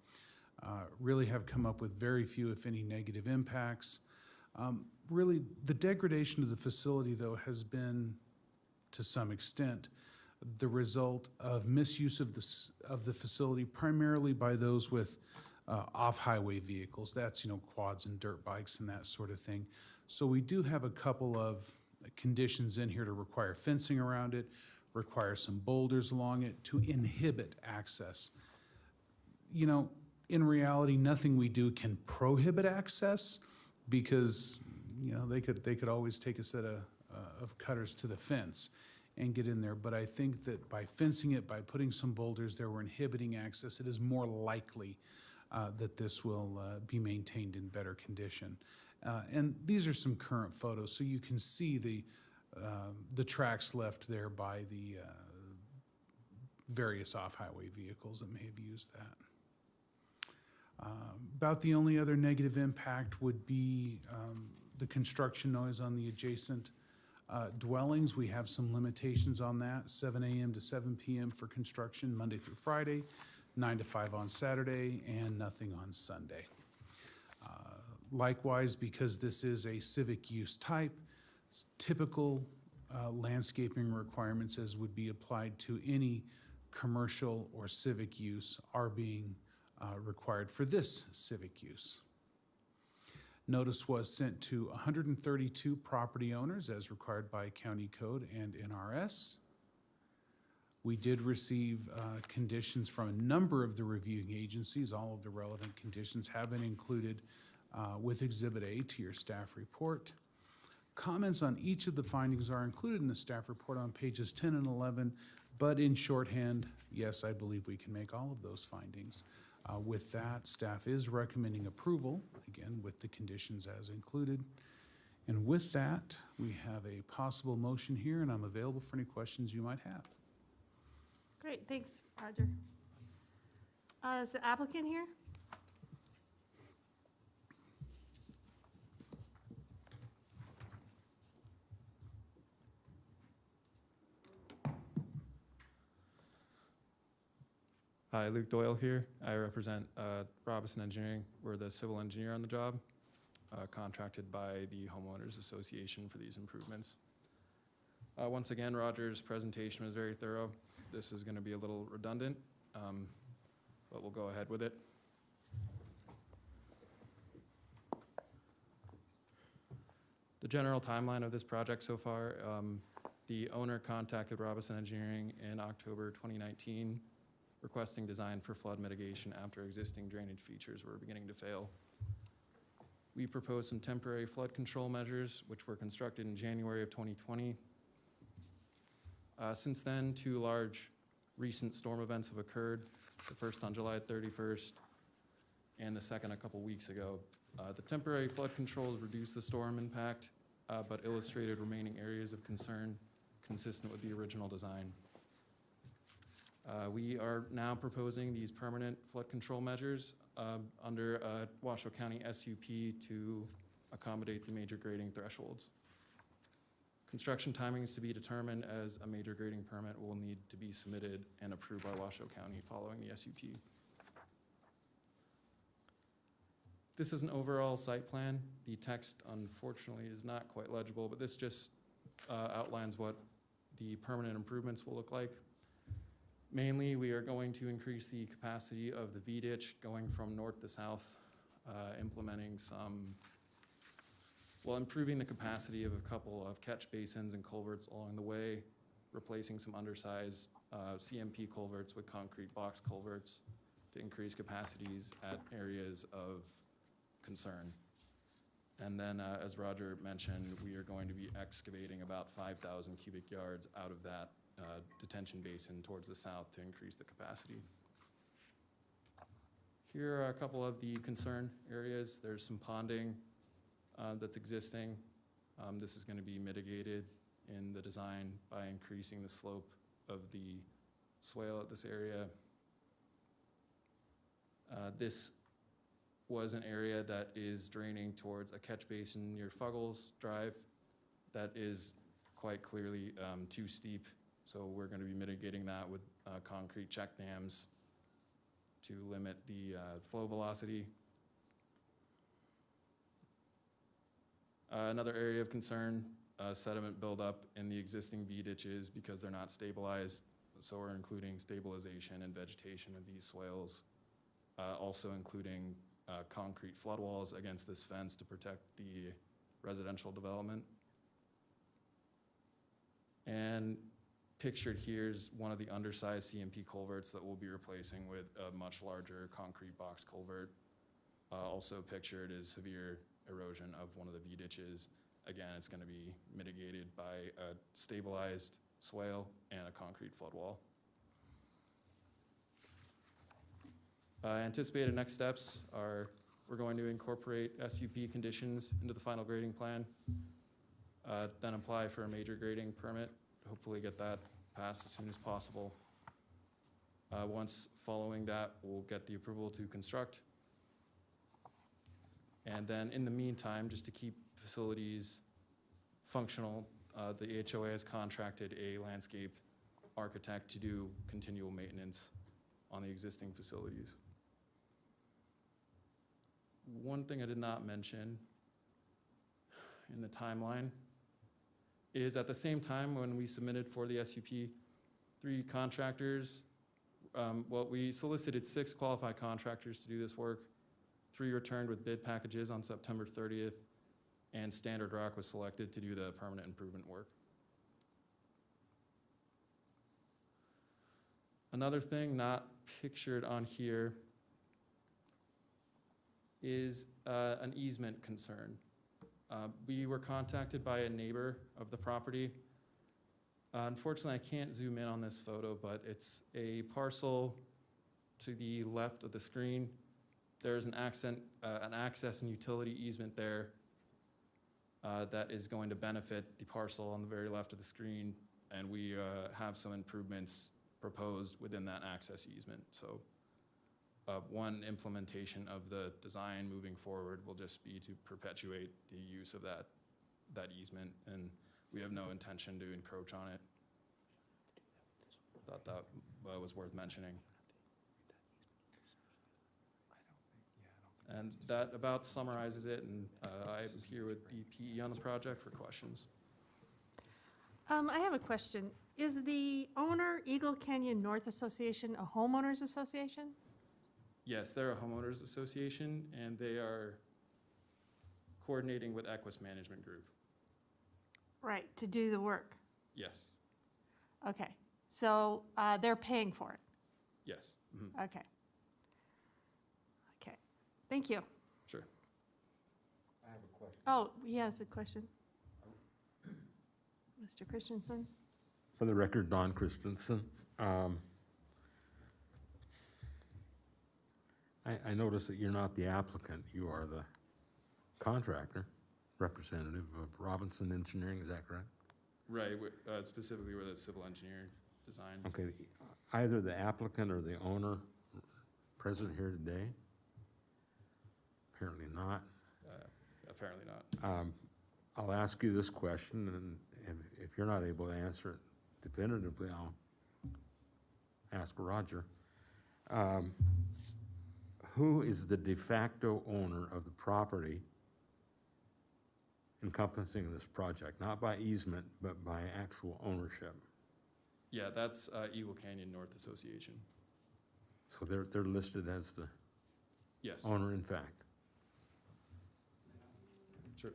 Really have come up with very few, if any, negative impacts. Really, the degradation of the facility, though, has been, to some extent, the result of misuse of the facility, primarily by those with off-highway vehicles. That's, quads and dirt bikes and that sort of thing. So we do have a couple of conditions in here to require fencing around it, require some boulders along it to inhibit access. In reality, nothing we do can prohibit access, because they could always take a set of cutters to the fence and get in there. But I think that by fencing it, by putting some boulders there, we're inhibiting access. It is more likely that this will be maintained in better condition. And these are some current photos, so you can see the tracks left there by the various off-highway vehicles that may have used that. About the only other negative impact would be the construction noise on the adjacent dwellings. We have some limitations on that, 7 a.m. to 7 p.m. for construction Monday through Friday, 9 to 5 on Saturday, and nothing on Sunday. Likewise, because this is a civic use type, typical landscaping requirements as would be applied to any commercial or civic use are being required for this civic use. Notice was sent to 132 property owners as required by County Code and NRS. We did receive conditions from a number of the reviewing agencies. All of the relevant conditions have been included with Exhibit A to your staff report. Comments on each of the findings are included in the staff report on pages 10 and 11, but in shorthand, yes, I believe we can make all of those findings. With that, staff is recommending approval, again, with the conditions as included. And with that, we have a possible motion here, and I'm available for any questions you might have. Great, thanks, Roger. Is the applicant here? Hi, Luke Doyle here. I represent Robinson Engineering. We're the civil engineer on the job, contracted by the Homeowners Association for these improvements. Once again, Roger's presentation was very thorough. This is going to be a little redundant, but we'll go ahead with it. The general timeline of this project so far, the owner contacted Robinson Engineering in October 2019, requesting design for flood mitigation after existing drainage features were beginning to fail. We proposed some temporary flood control measures, which were constructed in January of 2020. Since then, 2 large recent storm events have occurred, the first on July 31st and the second a couple weeks ago. The temporary flood controls reduced the storm impact, but illustrated remaining areas of concern consistent with the original design. We are now proposing these permanent flood control measures under Washoe County SUP to accommodate the major grading thresholds. Construction timing is to be determined, as a major grading permit will need to be submitted and approved by Washoe County following the SUP. This is an overall site plan. The text, unfortunately, is not quite legible, but this just outlines what the permanent improvements will look like. Mainly, we are going to increase the capacity of the V-ditch going from north to south, implementing improving the capacity of a couple of catch basins and culverts along the way, replacing some undersized CMP culverts with concrete box culverts to increase capacities at areas of concern. And then, as Roger mentioned, we are going to be excavating about 5,000 cubic yards out of that detention basin towards the south to increase the capacity. Here are a couple of the concern areas. There's some ponding that's existing. This is going to be mitigated in the design by increasing the slope of the swale at this area. This was an area that is draining towards a catch basin near Fuggles Drive that is quite clearly too steep. So we're going to be mitigating that with concrete check dams to limit the flow velocity. Another area of concern, sediment buildup in the existing V ditches because they're not stabilized. So we're including stabilization and vegetation of these swales, also including concrete flood walls against this fence to protect the residential development. And pictured here is one of the undersized CMP culverts that we'll be replacing with a much larger concrete box culvert. Also pictured is severe erosion of one of the V ditches. Again, it's going to be mitigated by a stabilized swale and a concrete flood wall. Anticipated next steps are we're going to incorporate SUP conditions into the final grading plan, then apply for a major grading permit, hopefully get that passed as soon as possible. Once following that, we'll get the approval to construct. And then in the meantime, just to keep facilities functional, the HOA has contracted a landscape architect to do continual maintenance on the existing facilities. One thing I did not mention in the timeline is at the same time when we submitted for the SUP, 3 contractors, we solicited 6 qualified contractors to do this work. 3 returned with bid packages on September 30th, and Standard Rock was selected to do the permanent improvement work. Another thing not pictured on here is an easement concern. We were contacted by a neighbor of the property. Unfortunately, I can't zoom in on this photo, but it's a parcel to the left of the screen. There's an access and utility easement there that is going to benefit the parcel on the very left of the screen, and we have some improvements proposed within that access easement. So one implementation of the design moving forward will just be to perpetuate the use of that easement, and we have no intention to encroach on it. Thought that was worth mentioning. And that about summarizes it, and I'm here with the PE on the project for questions. I have a question. Is the owner Eagle Canyon North Association a homeowners association? Yes, they're a homeowners association, and they are coordinating with Equus Management Group. Right, to do the work. Yes, Okay, so they're paying for it. yes, mhm, Okay. Okay, thank you. sure. Oh, he has a question. Mr. Christensen? For the record, Don Christensen. I notice that you're not the applicant, you are the contractor, representative of Robinson Engineering, is that correct? Right, specifically with the civil engineer design. Okay, either the applicant or the owner present here today? Apparently not. Apparently not. I'll ask you this question, and if you're not able to answer it definitively, I'll ask Roger. Who is the de facto owner of the property encompassing this project? Not by easement, but by actual ownership. Yeah, that's Eagle Canyon North Association. So they're listed as the Yes. owner in fact. Sure.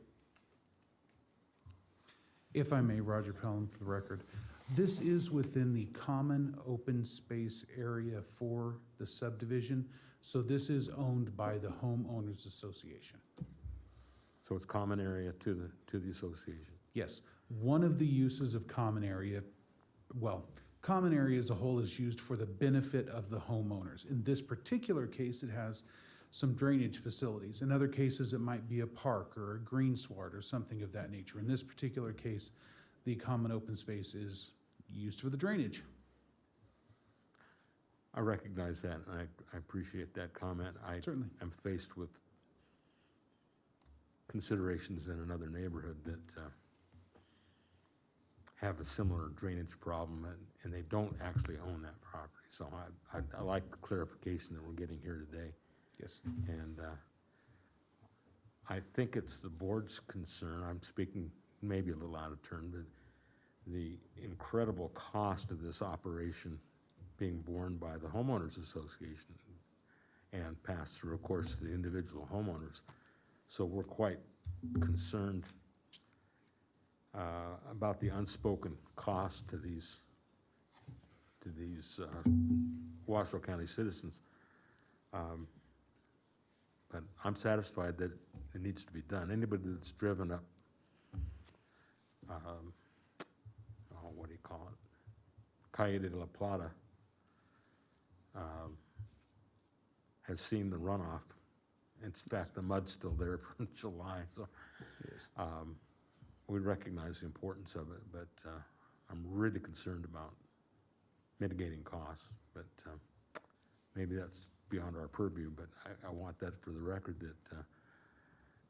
If I may, Roger Pelham for the record. This is within the common open space area for the subdivision, so this is owned by the homeowners association. So it's common area to the association. Yes, one of the uses of common area, well, common area as a whole is used for the benefit of the homeowners. In this particular case, it has some drainage facilities. In other cases, it might be a park or a green sward or something of that nature. In this particular case, the common open space is used for the drainage. I recognize that, and I appreciate that comment. Certainly. I'm faced with considerations in another neighborhood that have a similar drainage problem, and they don't actually own that property. So I like the clarification that we're getting here today. Yes. And I think it's the board's concern, I'm speaking maybe a little out of turn, but the incredible cost of this operation being borne by the homeowners association and passed through, of course, the individual homeowners. So we're quite concerned about the unspoken cost to these Washoe County citizens. But I'm satisfied that it needs to be done. Anybody that's driven up, what do you call it? Calle de la Plata has seen the runoff. In fact, the mud's still there from July, so we recognize the importance of it, but I'm really concerned about mitigating costs, but maybe that's beyond our purview, but I want that for the record that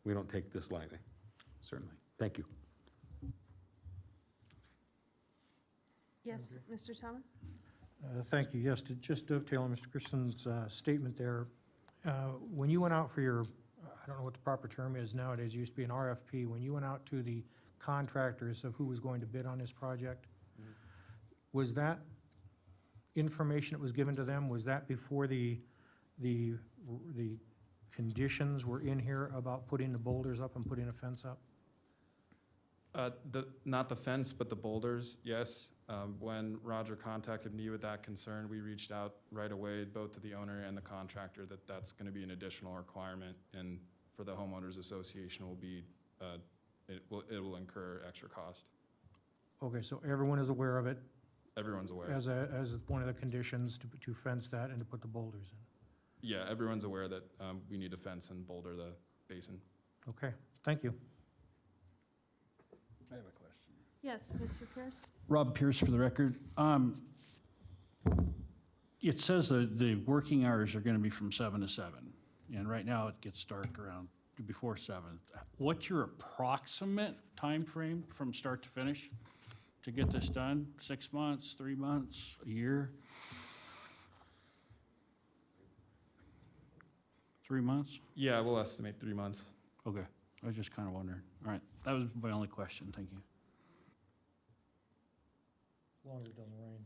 we don't take this lightly. Certainly. Thank you. Yes, Mr. Thomas? Thank you. Yes, to just dovetail on Mr. Christensen's statement there, when you went out for your, I don't know what the proper term is nowadays, it used to be an RFP, when you went out to the contractors of who was going to bid on this project, was that information that was given to them, was that before the conditions were in here about putting the boulders up and putting a fence up? Not the fence, but the boulders, yes. When Roger contacted me with that concern, we reached out right away, both to the owner and the contractor, that that's going to be an additional requirement, and for the homeowners association will be, it will incur extra cost. Okay, so everyone is aware of it Everyone's aware. as one of the conditions to fence that and to put the boulders in? Yeah, everyone's aware that we need to fence and boulder the basin. Okay, thank you. I have a question. Yes, Mr. Pierce? Rob Pierce for the record. It says that the working hours are going to be from 7 to 7, and right now it gets dark around before 7. What's your approximate time frame from start to finish to get this done? 6 months, 3 months, a year? 3 months? Yeah, we'll estimate 3 months. Okay, I was just kind of wondering. All right, that was my only question, thank you. Longer than rain.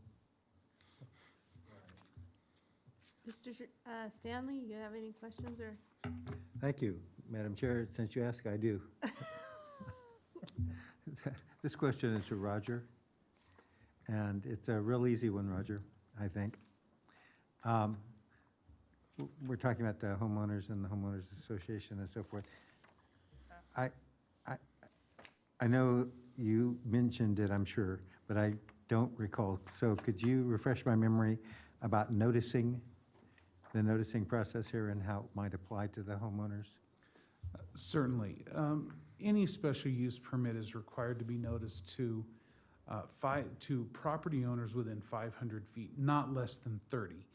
Mr. Stanley, you have any questions or? Thank you, Madam Chair. Since you ask, I do. This question is to Roger, and it's a real easy one, Roger, I think. We're talking about the homeowners and the homeowners association and so forth. I know you mentioned it, I'm sure, but I don't recall. So could you refresh my memory about the noticing process here and how it might apply to the homeowners? Certainly. Any special use permit is required to be noticed to property owners within 500 feet, not less than 30.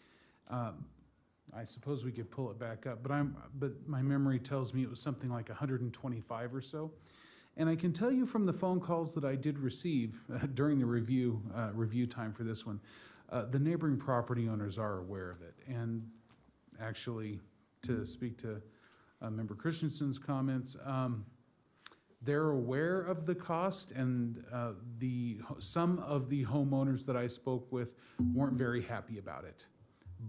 I suppose we could pull it back up, but my memory tells me it was something like 125 or so. And I can tell you from the phone calls that I did receive during the review time for this one, the neighboring property owners are aware of it. And actually, to speak to Member Christensen's comments, they're aware of the cost, and some of the homeowners that I spoke with weren't very happy about it,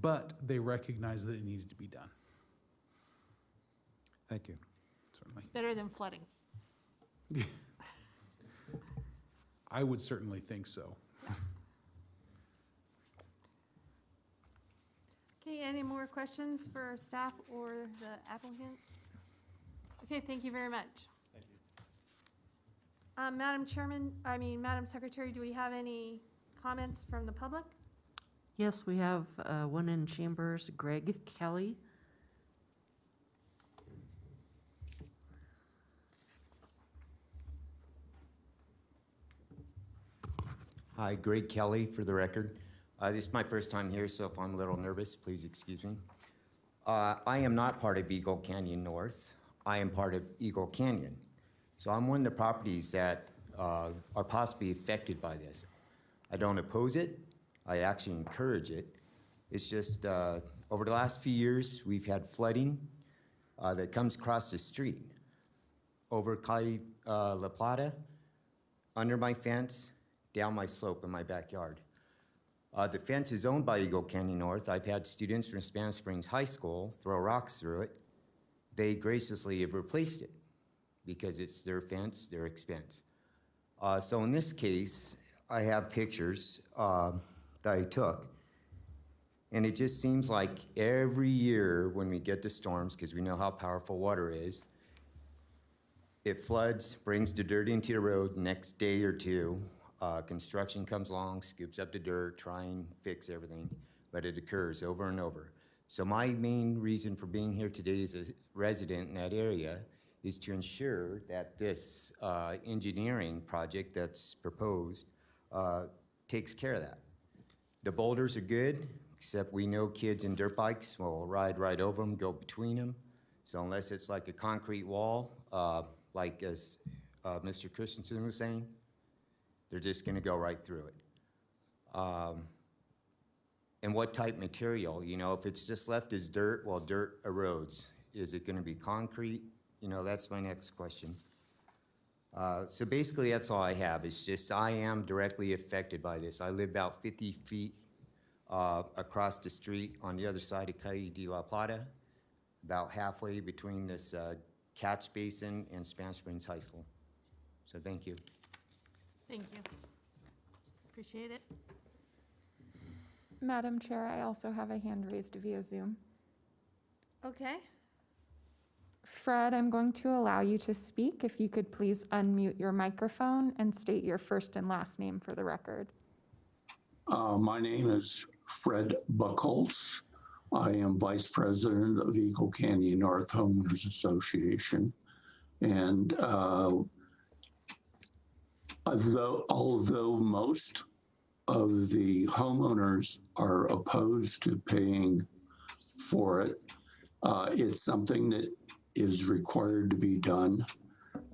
but they recognized that it needed to be done. Thank you. Certainly. It's better than flooding. I would certainly think so. Okay, any more questions for staff or the applicant? Okay, thank you very much. Thank you. Madam Secretary, do we have any comments from the public? Yes, we have one in chambers, Greg Kelly. Hi, Greg Kelly, for the record. This is my first time here, so if I'm a little nervous, please excuse me. I am not part of Eagle Canyon North. I am part of Eagle Canyon. So I'm one of the properties that are possibly affected by this. I don't oppose it. I actually encourage it. It's just over the last few years, we've had flooding that comes across the street, over Calle La Plata, under my fence, down my slope in my backyard. The fence is owned by Eagle Canyon North. I've had students from Spanish Springs High School throw rocks through it. They graciously have replaced it because it's their fence, their expense. So in this case, I have pictures that I took. And it just seems like every year when we get the storms, because we know how powerful water is, it floods, brings the dirt into the road. Next day or two, construction comes along, scoops up the dirt, try and fix everything, but it occurs over and over. So my main reason for being here today as a resident in that area is to ensure that this engineering project that's proposed takes care of that. The boulders are good, except we know kids in dirt bikes will ride right over them, go between them. So unless it's like a concrete wall, like as Mr. Christensen was saying, they're just gonna go right through it. And what type material? You know, if it's just left as dirt, well, dirt erodes. Is it gonna be concrete? You know, that's my next question. So basically, that's all I have. It's just I am directly affected by this. I live about 50 feet across the street on the other side of Calle de la Plata, about halfway between this catch basin and Spanish Springs High School. So thank you. Thank you. Appreciate it. Madam Chair, I also have a hand raised via Zoom. Okay. Fred, I'm going to allow you to speak. If you could please unmute your microphone and state your first and last name for the record. My name is Fred Buckholz. I am Vice President of Eagle Canyon North Homeowners Association. And although most of the homeowners are opposed to paying for it, it's something that is required to be done.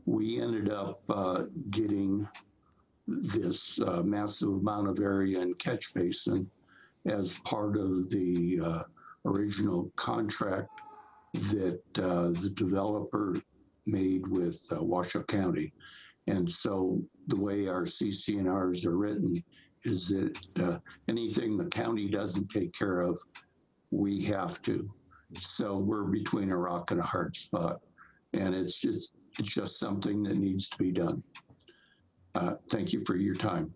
We ended up getting this massive amount of area and catch basin as part of the original contract that the developer made with Washoe County. And so the way our CC&Rs are written is that anything the county doesn't take care of, we have to. So we're between a rock and a hard spot. And it's just something that needs to be done. Thank you for your time.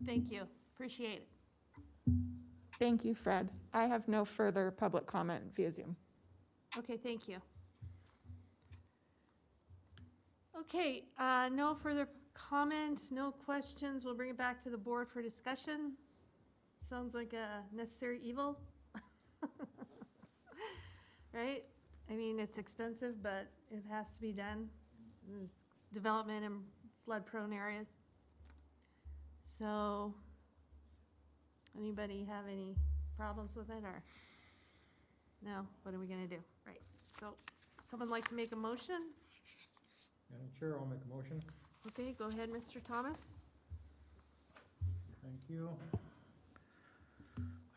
Thank you. Appreciate it. Thank you, Fred. I have no further public comment via Zoom. Okay, thank you. Okay, no further comment, no questions. We'll bring it back to the board for discussion. Sounds like a necessary evil. Right? I mean, it's expensive, but it has to be done. Development in flood-prone areas. So, anybody have any problems with it, or? No? What are we gonna do? Right, so, someone like to make a motion? Madam Chair, I'll make a motion. Okay, go ahead, Mr. Thomas. Thank you.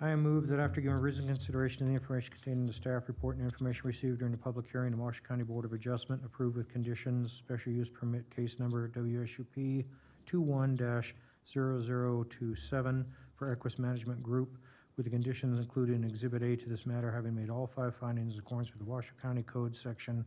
I move that after giving reasoned consideration to the information contained in the staff report and information received during the public hearing, the Washoe County Board of Adjustment approve with conditions special use permit case number WSUP 21-0027 for Equus Management Group, with the conditions included in Exhibit A to this matter, having made all 5 findings in accordance with the Washoe County Code Section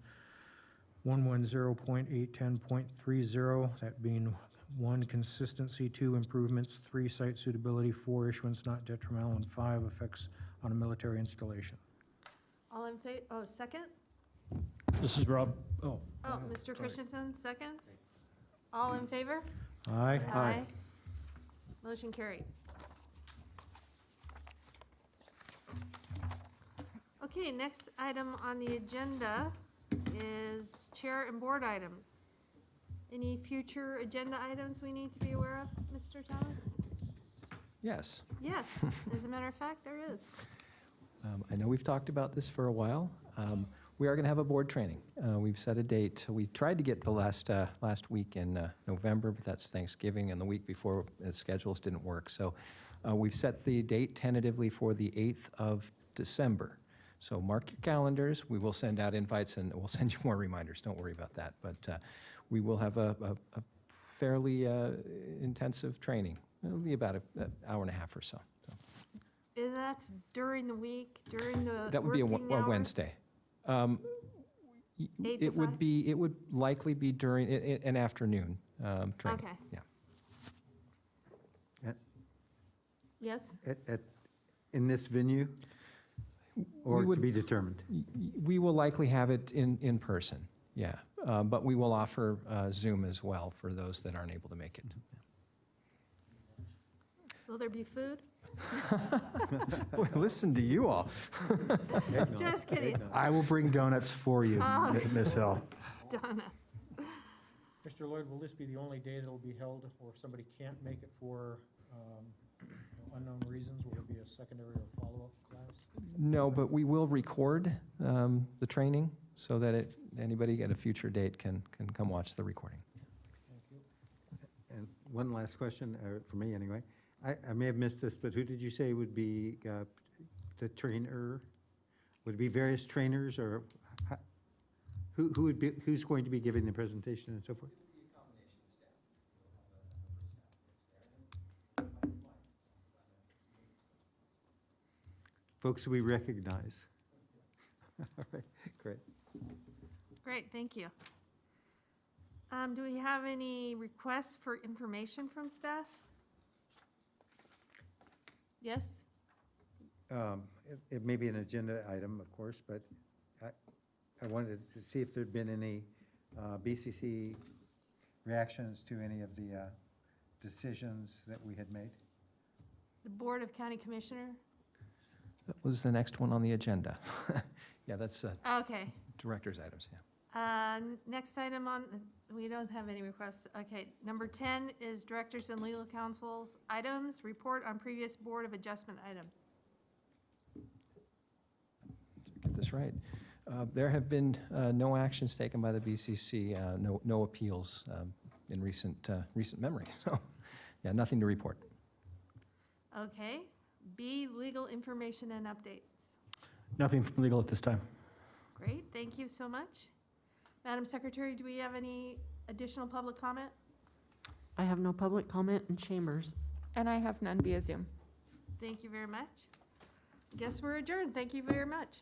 110.810.30, that being 1, consistency, 2, improvements, 3, site suitability, 4, issuance not detrimental, and 5, effects on a military installation. All in favor, second? This is Rob. Oh. Oh, Mr. Christensen, seconds? All in favor? Aye. Aye. Motion carries. Okay, next item on the agenda is chair and board items. Any future agenda items we need to be aware of, Mr. Thomas? Yes. Yes, as a matter of fact, there is. I know we've talked about this for a while. We are going to have a board training. We've set a date. We tried to get the last week in November, but that's Thanksgiving, and the week before schedules didn't work. So we've set the date tentatively for the 8th of December. So mark your calendars. We will send out invites, and we'll send you more reminders. Don't worry about that. But we will have a fairly intensive training. It'll be about an hour and a half or so. And that's during the week, during the That would be a working hours? Wednesday. 8 to It would 5? be, it would likely be during an afternoon training. Okay. Yeah. Yes? In this venue, or We would- to be determined? We will likely have it in person, yeah. But we will offer Zoom as well for those that aren't able to make it. Will there be food? Boy, listen to you all. Just kidding. I will bring donuts for you, Oh. Ms. Hill. Donuts. Mr. Lloyd, will this be the only day that will be held, or if somebody can't make it for unknown reasons, will there be a secondary or follow-up class? No, but we will record the training so that anybody at a future date can come watch the recording. Thank you. And one last question, for me anyway. I may have missed this, but who did you say would be the trainer? Would it be various trainers, or who's going to be giving the presentation and so forth? Folks we recognize. All right, great. Great, thank you. Do we have any requests for information from staff? Yes? It may be an agenda item, of course, but I wanted to see if there'd been any BCC reactions to any of the decisions that we had made. The Board of County Commissioner? That was the next one on the agenda. Yeah, that's Okay. director's items, yeah. Next item on, we don't have any requests. Okay, number 10 is Directors and Legal Counsel's items, report on previous Board of Adjustment items. Get this right. There have been no actions taken by the BCC, no appeals in recent memory. So, yeah, nothing to report. Okay. B, legal information and updates. Nothing from legal at this time. Thank you so much. Madam Secretary, do we have any additional public comment? I have no public comment in chambers. And I have none via Zoom. Thank you very much. Guess we're adjourned. Thank you very much.